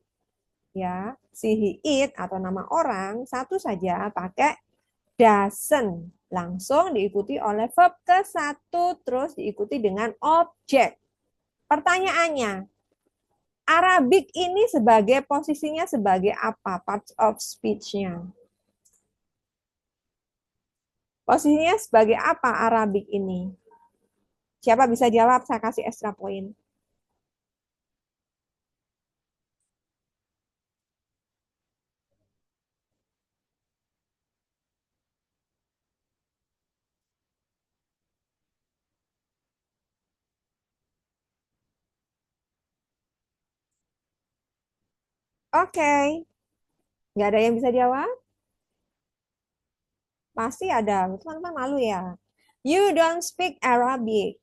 ya, si, he, it, atau nama orang, satu saja pakai doesn't. Langsung diikuti oleh verb ke satu, terus diikuti dengan objek. Pertanyaannya, Arabic ini sebagai posisinya sebagai apa? Parts of speech-nya. Posisinya sebagai apa Arabic ini? Siapa bisa jawab? Saya kasih extra point. Oke. Nggak ada yang bisa jawab? Pasti ada. Teman-teman malu ya. You don't speak Arabic.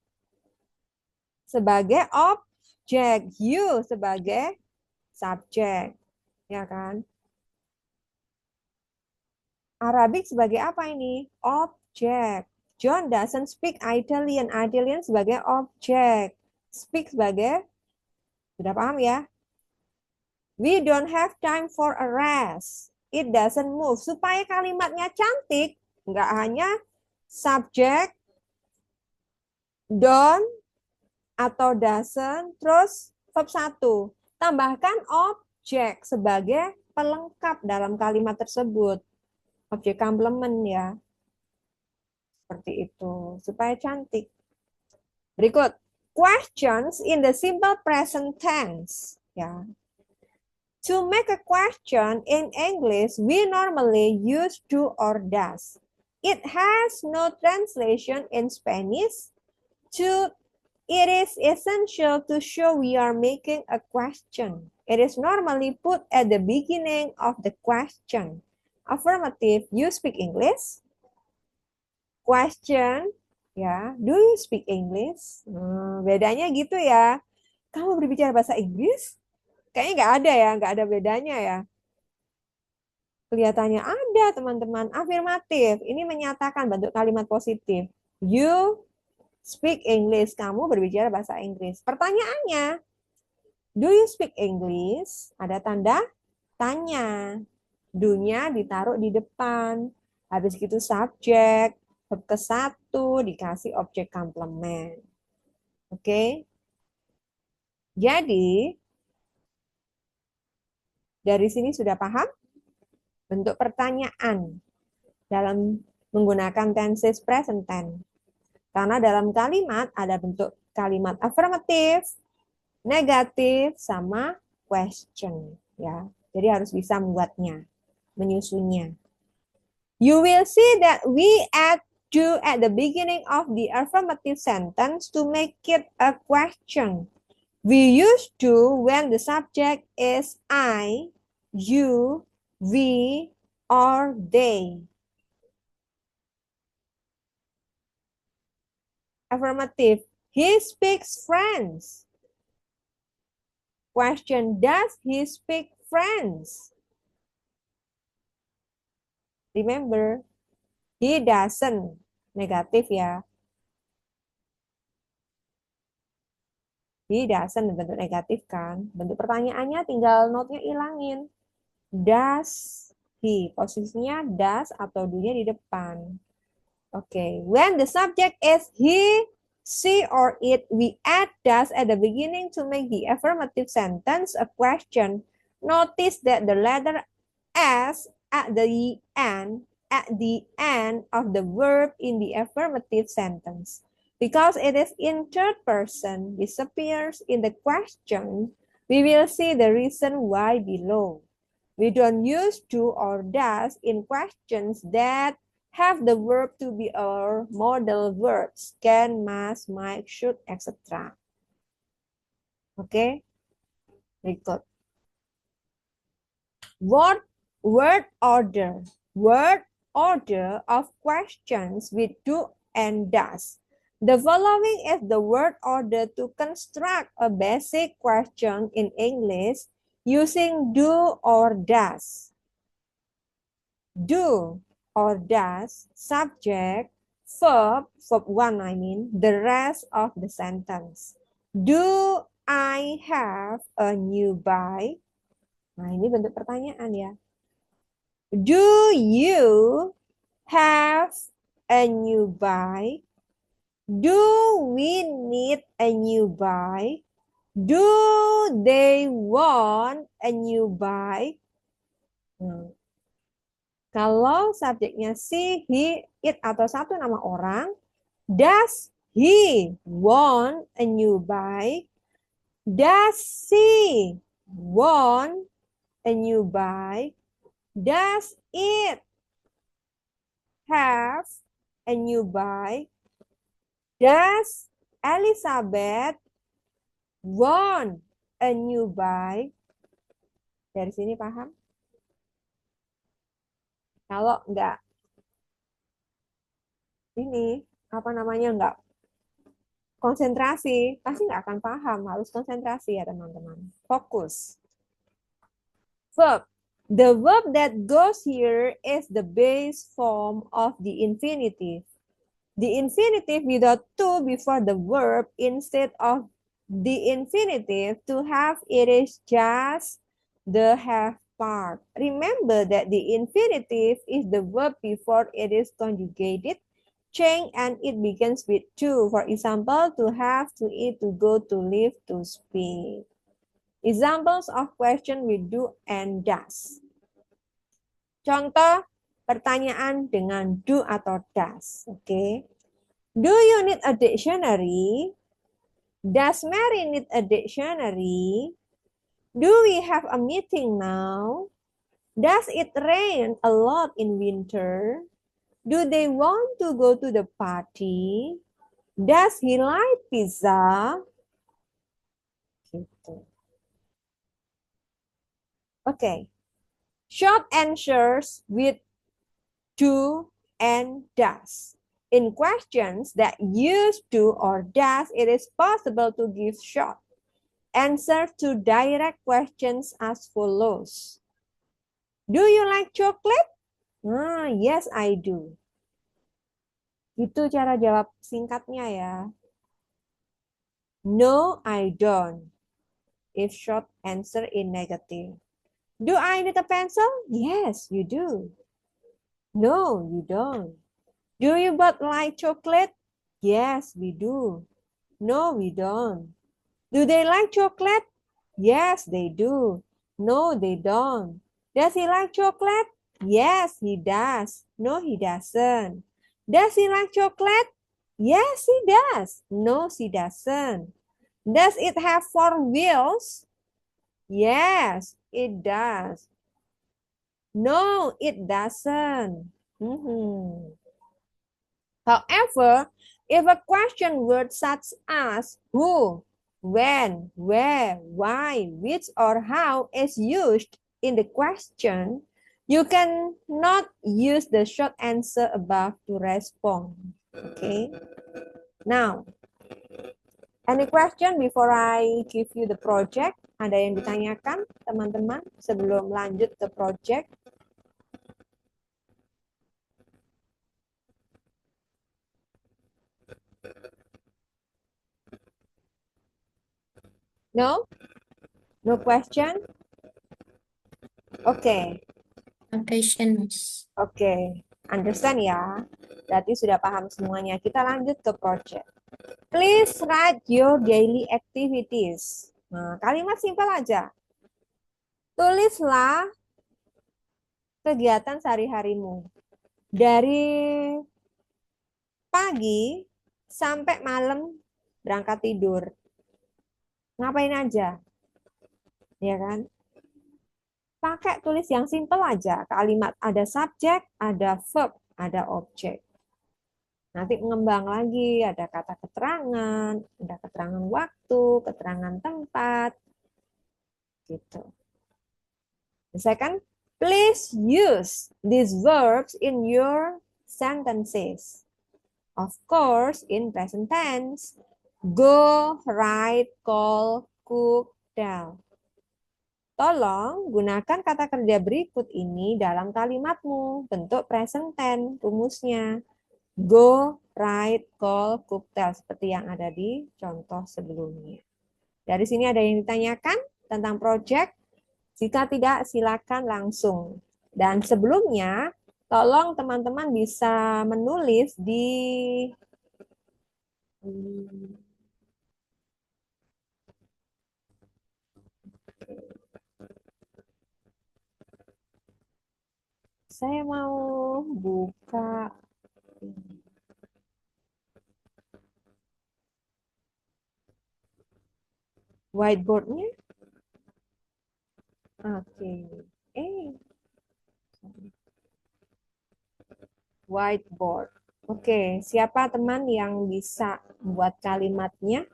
Sebagai objek. You sebagai subjek. Ya kan? Arabic sebagai apa ini? Objek. John doesn't speak Italian. Italian sebagai objek. Speak sebagai, sudah paham ya? We don't have time for a rest. It doesn't move. Supaya kalimatnya cantik, nggak hanya subjek, don't, atau doesn't, terus verb 1. Tambahkan objek sebagai pelengkap dalam kalimat tersebut. Objek komplement ya. Seperti itu. Supaya cantik. Berikut. Questions in the simple present tense. Ya. To make a question in English, we normally use do or does. It has no translation in Spanish. It is essential to show we are making a question. It is normally put at the beginning of the question. Affirmative, you speak English? Question, ya, do you speak English? Bedanya gitu ya. Kamu berbicara bahasa Inggris? Kayaknya nggak ada ya, nggak ada bedanya ya. Kelihatannya ada teman-teman. Afirmatif, ini menyatakan bentuk kalimat positif. You speak English, kamu berbicara bahasa Inggris. Pertanyaannya, do you speak English? Ada tanda tanya. Do-nya ditaruh di depan. Habis gitu subjek, verb ke satu, dikasih objek komplement. Oke? Jadi, dari sini sudah paham? Bentuk pertanyaan dalam menggunakan tenses present tense. Karena dalam kalimat ada bentuk kalimat affirmative, negatif, sama question. Ya, jadi harus bisa membuatnya, menyusunnya. You will see that we add do at the beginning of the affirmative sentence to make it a question. We use do when the subject is I, you, we, or they. Affirmative. He speaks French. Question. Does he speak French? Remember, he doesn't. Negatif ya. He doesn't bentuk negatif kan. Bentuk pertanyaannya tinggal note-nya ilangin. Does he. Posisinya does atau do-nya di depan. Oke. When the subject is he, she, or it, we add does at the beginning to make the affirmative sentence a question. Notice that the letter S at the end of the verb in the affirmative sentence. Because it is in third person, disappears in the question, we will see the reason why below. We don't use do or does in questions that have the verb to be our modal verbs, can, must, might, should, etc. Okay? Berikut. Word order. Word order of questions with do and does. The following is the word order to construct a basic question in English using do or does. Do or does, subject, verb 1 I mean, the rest of the sentence. Do I have a new bike? Nah, ini bentuk pertanyaan ya. Do you have a new bike? Do we need a new bike? Do they want a new bike? Kalau subjeknya she, he, it, atau satu nama orang, does he want a new bike? Does she want a new bike? Does it have a new bike? Does Elizabeth want a new bike? Dari sini paham? Kalau enggak ini apa namanya enggak konsentrasi, pasti nggak akan paham. Harus konsentrasi ya teman-teman. Fokus. Verb. The verb that goes here is the base form of the infinitive. The infinitive without to before the verb instead of the infinitive to have it is just the have part. Remember that the infinitive is the verb before it is conjugated, change, and it begins with to. For example, to have, to eat, to go, to live, to speak. Examples of question with do and does. Contoh pertanyaan dengan do atau does. Oke. Do you need a dictionary? Does Mary need a dictionary? Do we have a meeting now? Does it rain a lot in winter? Do they want to go to the party? Does he like pizza? Gitu. Okay. Short answers with do and does. In questions that use do or does, it is possible to give short answer to direct questions as follows. Do you like chocolate? Yes, I do. Itu cara jawab singkatnya ya. No, I don't. If short answer in negative. Do I need a pencil? Yes, you do. No, you don't. Do you both like chocolate? Yes, we do. No, we don't. Do they like chocolate? Yes, they do. No, they don't. Does he like chocolate? Yes, he does. No, he doesn't. Does he like chocolate? Yes, he does. No, she doesn't. Does it have 4 wheels? Yes, it does. No, it doesn't. However, if a question word such as who, when, where, why, which, or how is used in the question, you can not use the short answer above to respond. Okay. Now, any question before I give you the project? Ada yang ditanyakan, teman-teman, sebelum lanjut ke project? No? No question? Okay. Question. Oke, understand ya. Berarti sudah paham semuanya. Kita lanjut ke project. Please write your daily activities. Nah, kalimat simpel aja. Tulislah kegiatan sehari-harimu. Dari pagi sampai malam berangkat tidur. Ngapain aja? Ya kan? Pakai tulis yang simpel aja. Kalimat ada subjek, ada verb, ada objek. Nanti mengembang lagi, ada kata keterangan, ada keterangan waktu, keterangan tempat. Gitu. The second, please use these verbs in your sentences. Of course, in present tense, go, write, call, cook, tell. Tolong gunakan kata kerja berikut ini dalam kalimatmu. Bentuk present tense rumusnya. Go, ride, call, cocktail. Seperti yang ada di contoh sebelumnya. Dari sini ada yang ditanyakan tentang project? Jika tidak, silakan langsung. Dan sebelumnya, tolong teman-teman bisa menulis di saya mau buka whiteboard-nya. Oke. Whiteboard. Oke, siapa teman yang bisa buat kalimatnya?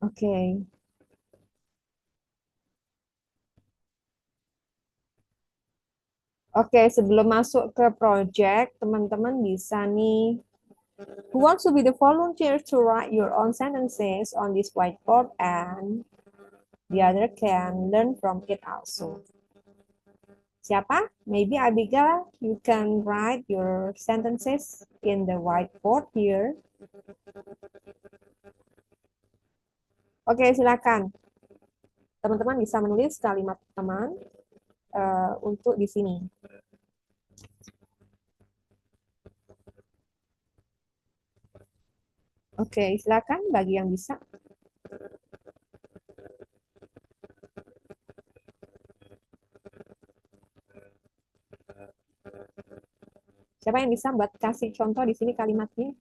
Oke. Oke, sebelum masuk ke project, teman-teman bisa nih. Who wants to be the volunteer to write your own sentences on this whiteboard and the other can learn from it also. Siapa? Maybe Abigail, you can write your sentences in the whiteboard here. Oke, silakan. Teman-teman bisa menulis kalimat teman untuk di sini. Oke, silakan bagi yang bisa. Siapa yang bisa buat kasih contoh di sini kalimatnya?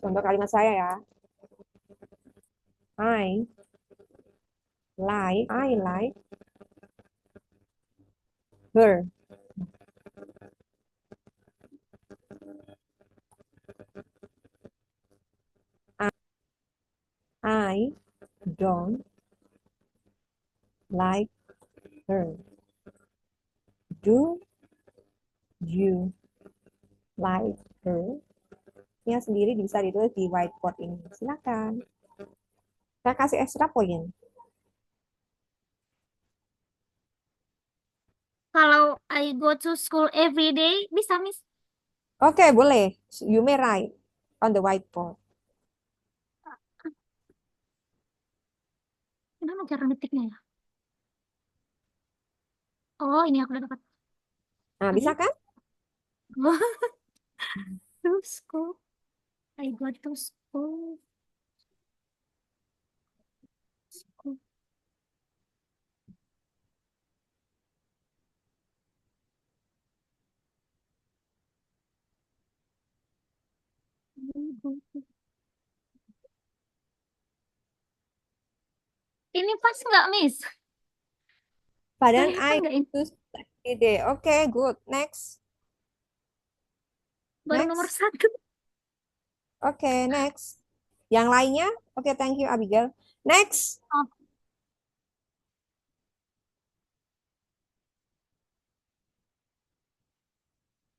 Contoh kalimat saya ya. I like her. I don't like her. Do you like her? Yang sendiri bisa ditulis di whiteboard ini. Silakan. Saya kasih extra poin. Kalau I go to school every day, bisa, Miss? Oke, boleh. You may write on the whiteboard. Gimana cara ngetiknya ya? Oh, ini aku udah dapat. Nah, bisa kan? To school. I go to school. School. Ini pas nggak, Miss? Padan Kelihatan I nggak ini? to day. Oke, good. Next. Baru nomor Next. 1. Oke, next. Yang lainnya? Oke, thank you, Abigail. Next. Oh,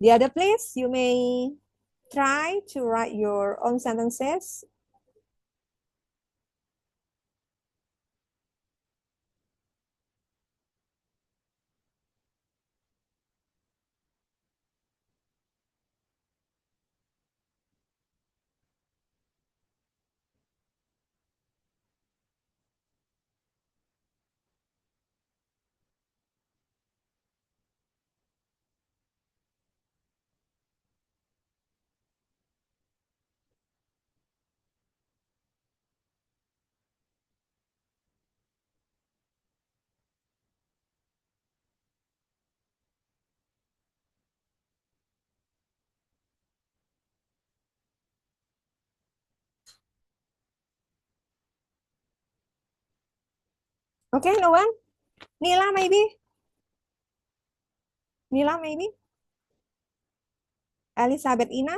The other place, you may try to write your own sentences. Okay, no one? Nila, maybe? Nila, maybe? Elizabeth Ina?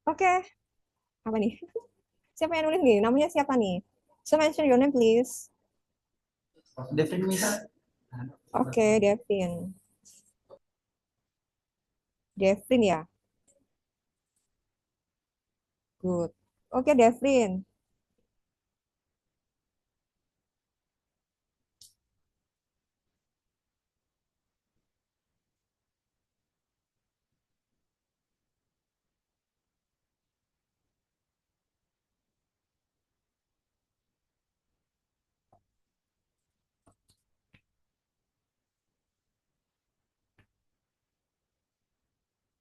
Oke, apa nih? Siapa yang nulis nih? Namanya siapa nih? So mention your name please. Devin Miss. Oke, Devin. Devin ya. Good. Oke, Devin.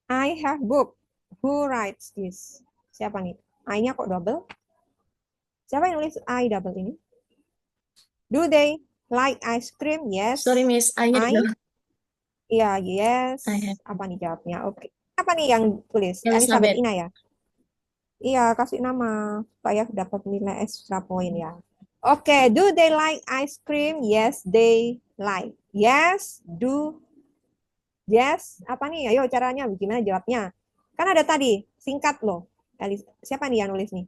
I have book. Who writes this? Siapa nih? I-nya kok double? Siapa yang nulis I double ini? Do they like ice cream? Yes. Sorry, Miss. I I? Iya, yes. I have. Apa nih jawabnya? Oke. Apa nih yang tulis? Elizabeth Elizabeth. Ina ya? Iya, kasih nama supaya dapat nilai extra point ya. Oke, do they like ice cream? Yes, they like. Yes, do. Yes, apa nih? Ayo caranya gimana jawabnya? Kan ada tadi, singkat loh. Siapa nih yang nulis nih?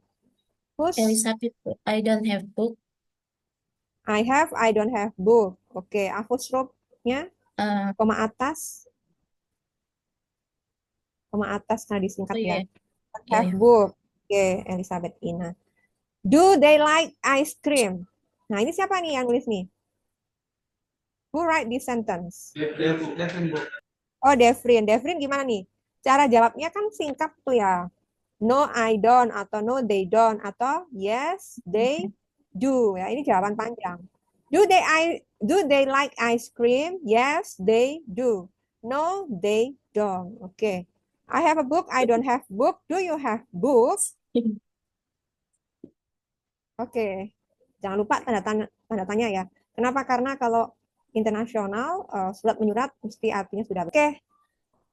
Who's? Elizabeth. I don't have book. I have, I don't have book. Oke, apostrophe-nya koma atas. Koma atas karena disingkat Oh, ya. yeah. Yeah, Have yeah. book. Oke, Elizabeth Ina. Do they like ice cream? Nah, ini siapa nih yang nulis nih? Who write this sentence? Devin book. Oh, Devrin. Devrin gimana nih? Cara jawabnya kan singkat tuh ya. No, I don't. Atau no, they don't. Atau yes, they do. Ya, ini jawaban panjang. Do they like ice cream? Yes, they do. No, they don't. Oke. I have a book. I don't have book. Do you have book? Oke. Jangan lupa tanda tanya ya. Kenapa? Karena kalau internasional surat menyurat mesti artinya sudah. Oke.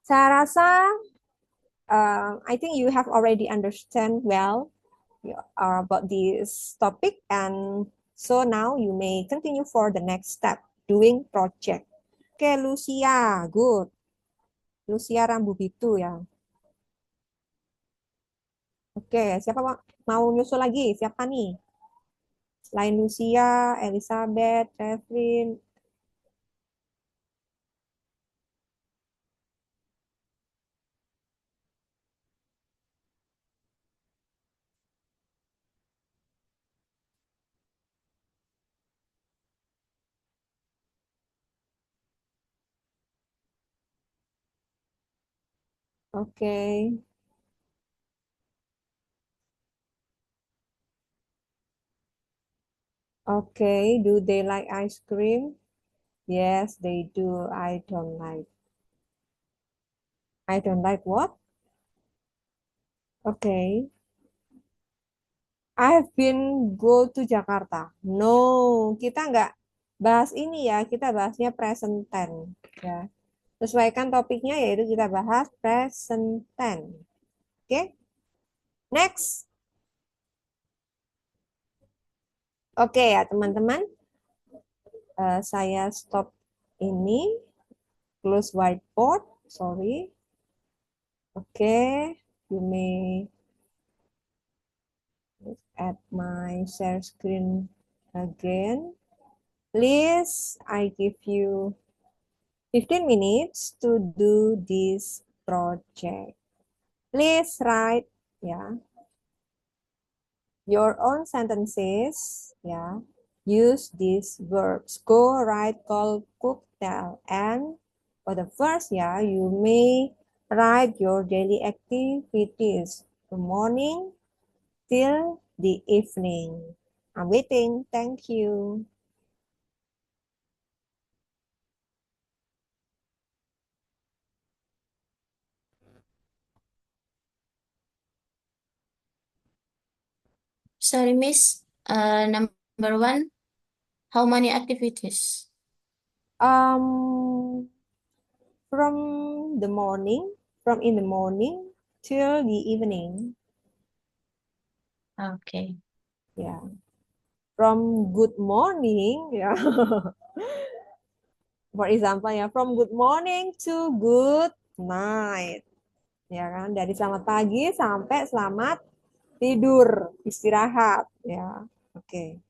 Saya rasa I think you have already understand well about this topic, and so now you may continue for the next step, doing project. Oke, Lucia, good. Lucia Rambu Bitu ya. Oke, siapa mau nyusul lagi? Siapa nih? Selain Lucia, Elizabeth, Catherine. Oke. Okay, do they like ice cream? Yes, they do. I don't like. I don't like what? Okay. I've been go to Jakarta. No, kita nggak bahas ini ya. Kita bahasnya present tense. Ya. Sesuaikan topiknya yaitu kita bahas present tense. Oke? Next. Oke ya teman-teman. Saya stop ini. Close whiteboard. Sorry. Oke. You may look at my share screen again. Please, I give you 15 minutes to do this project. Please write your own sentences. Use these verbs. Go, write, call, cook, tell. And for the first, you may write your daily activities from morning till the evening. I'm waiting. Thank you. Sorry, Miss. Number one, how many activities? From in the morning till the evening. Okay. Yeah. From good morning, For example, from good morning to good night. Ya kan? Dari selamat pagi sampai selamat tidur, istirahat, ya. Oke.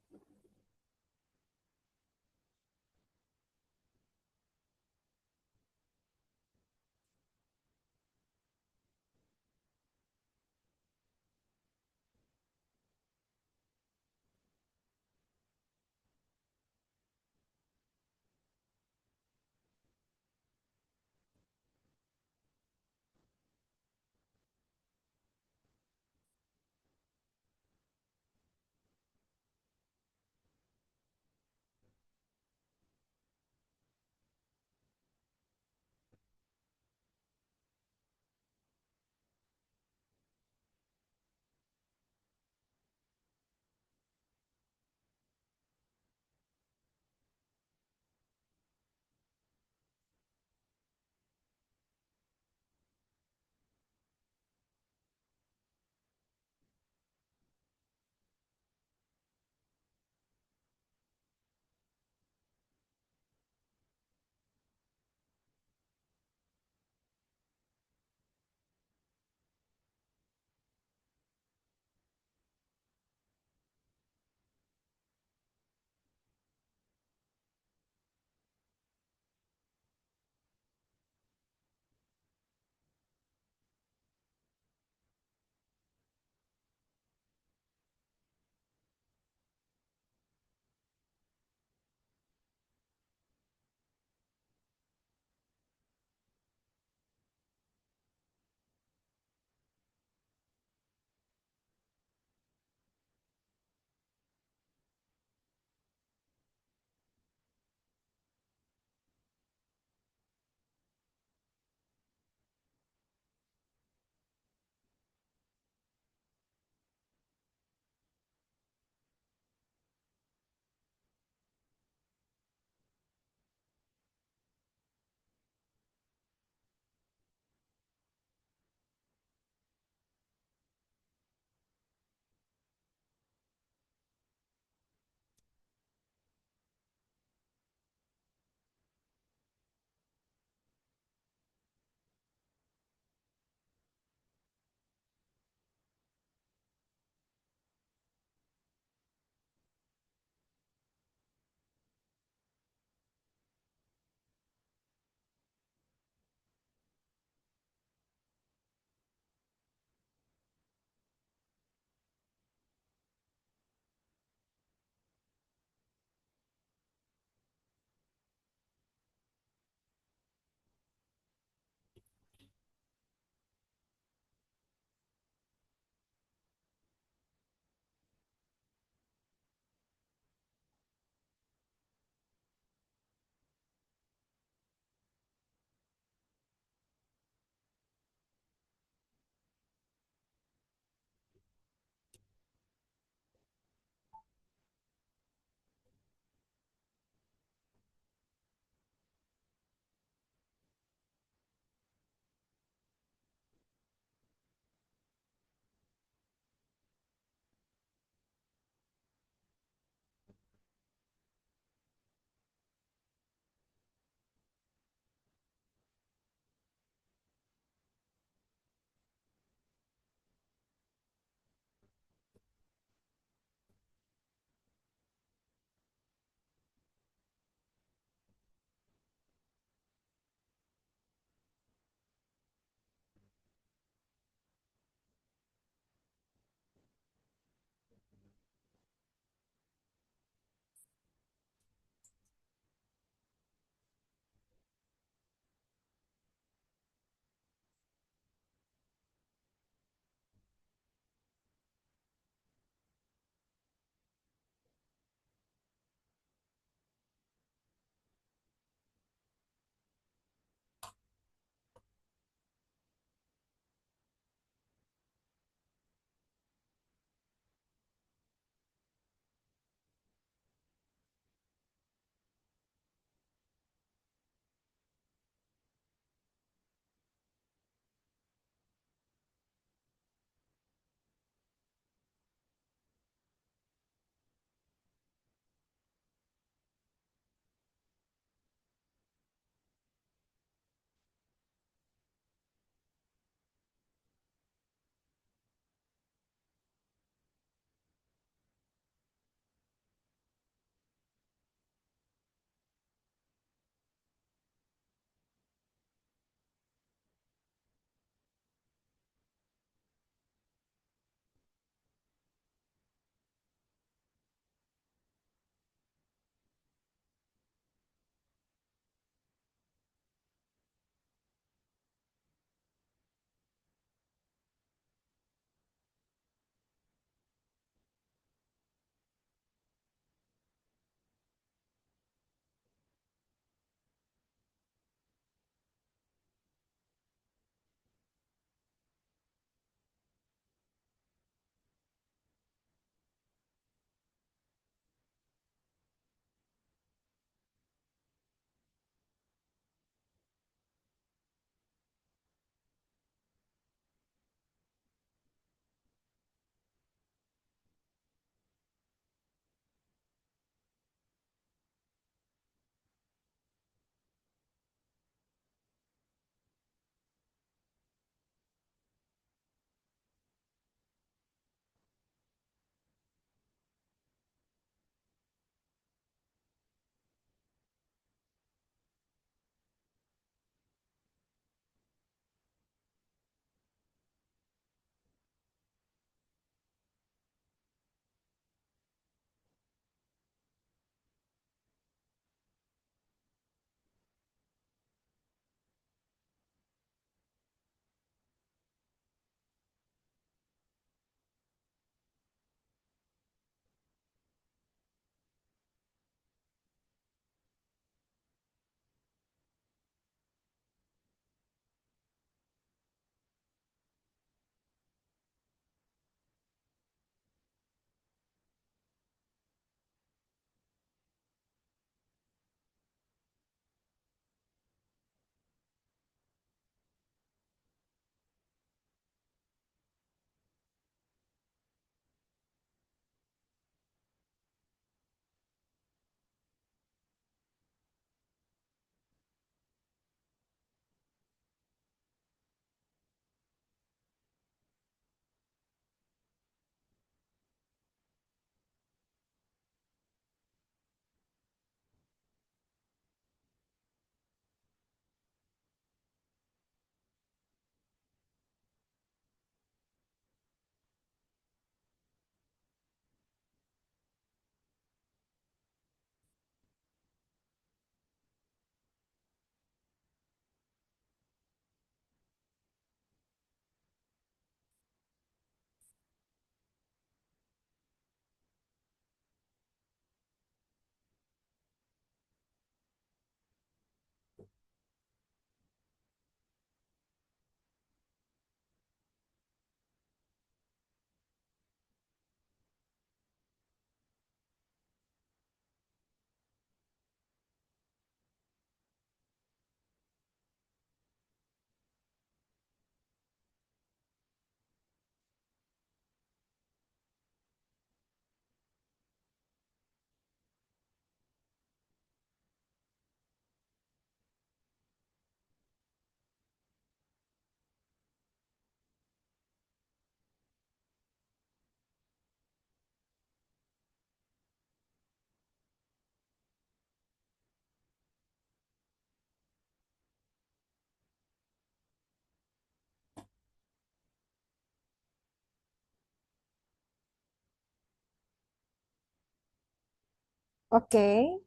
Okay.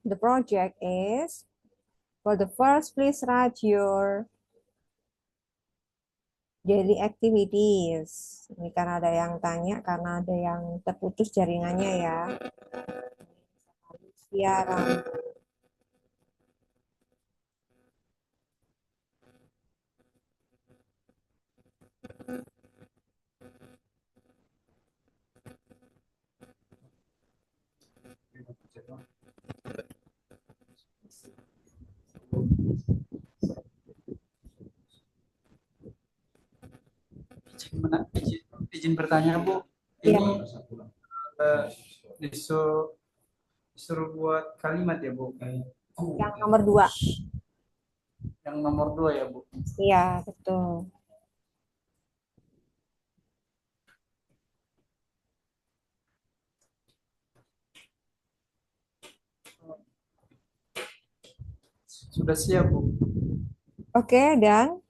The project is, for the first, please write your daily activities. Ini kan ada yang tanya karena ada yang terputus jaringannya ya. Siaran. Izin bertanya, Bu. Iya. Ini eh, disuruh buat kalimat ya, Bu? Yang nomor 2. Yang nomor 2 ya, Bu? Iya, betul. Sudah siap, Bu? Oke, dan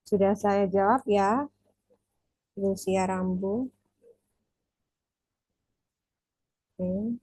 sudah saya jawab ya, Lucia Rambu. Oke.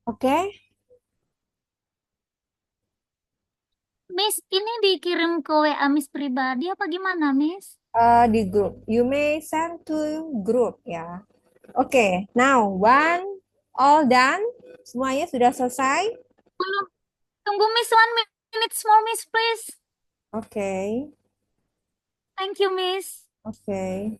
Oke, Miss, ini dikirim ke WA Miss pribadi apa gimana, Miss? di grup. You may send to group ya. Oke, now one, all done. Semuanya sudah selesai. Belum. Tunggu Miss, 1 minute more, Miss, please. Oke, Thank you, Miss. oke.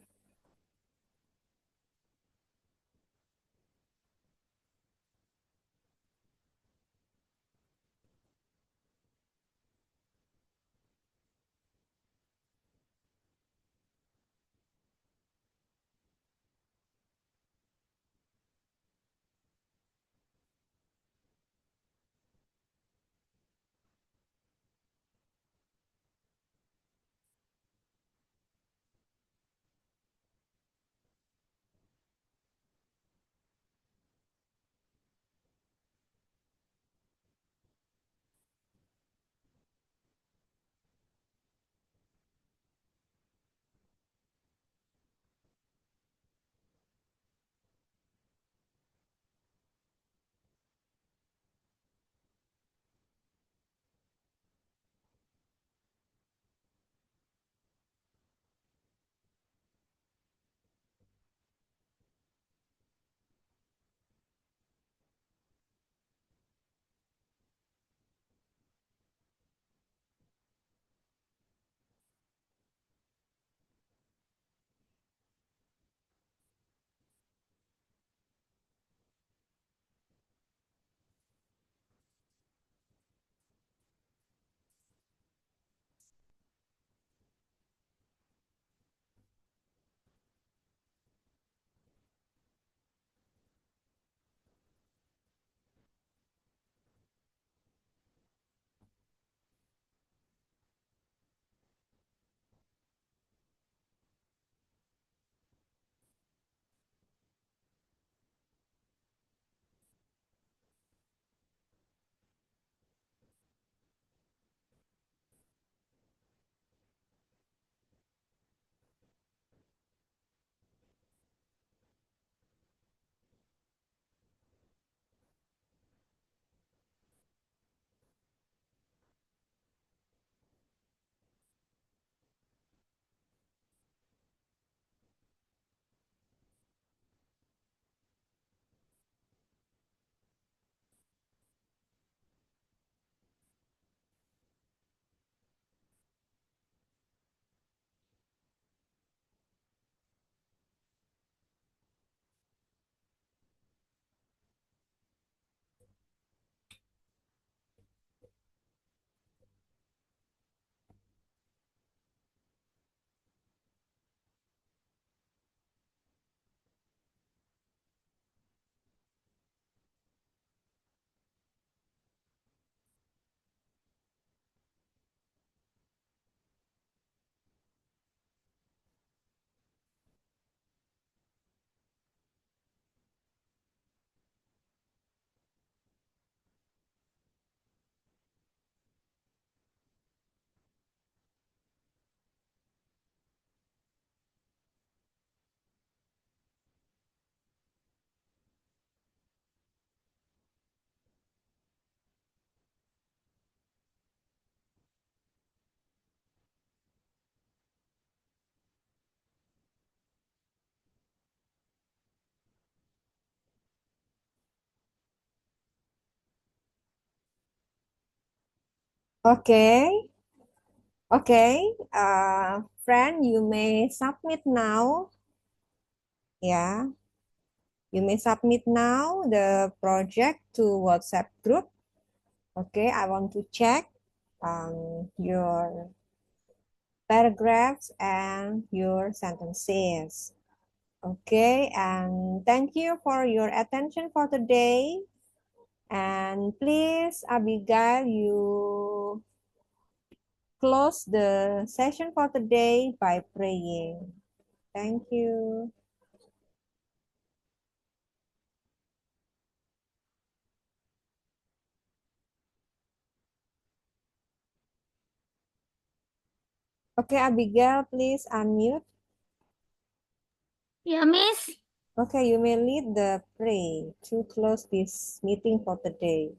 Okay. Okay. Friend, you may submit now. Yeah. You may submit now the project to WhatsApp group. Okay, I want to check your paragraphs and your sentences. Okay, and thank you for your attention for today. And please, Abigail, you close the session for today by praying. Thank you. Okay, Abigail, please unmute. Yeah, Miss. Okay, you may lead the pray to close this meeting for today.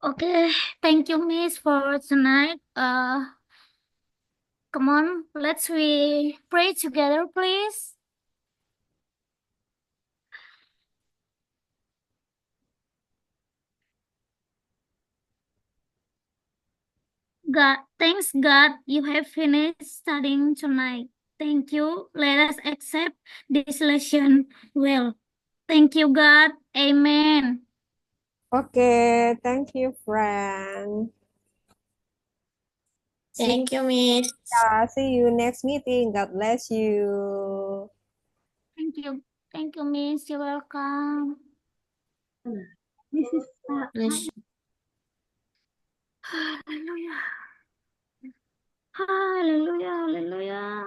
Okay, thank you, Miss, for tonight. Come on, we pray together, please. God, thanks God, you have finished studying tonight. Thank you. Let us accept this lesson well. Thank you, God. Amen. Okay, thank you, friend. Thank you, Miss. See you next meeting. God bless you. Thank you. Thank you, Miss. You're welcome. Bless you. Hallelujah. Hallelujah. Hallelujah.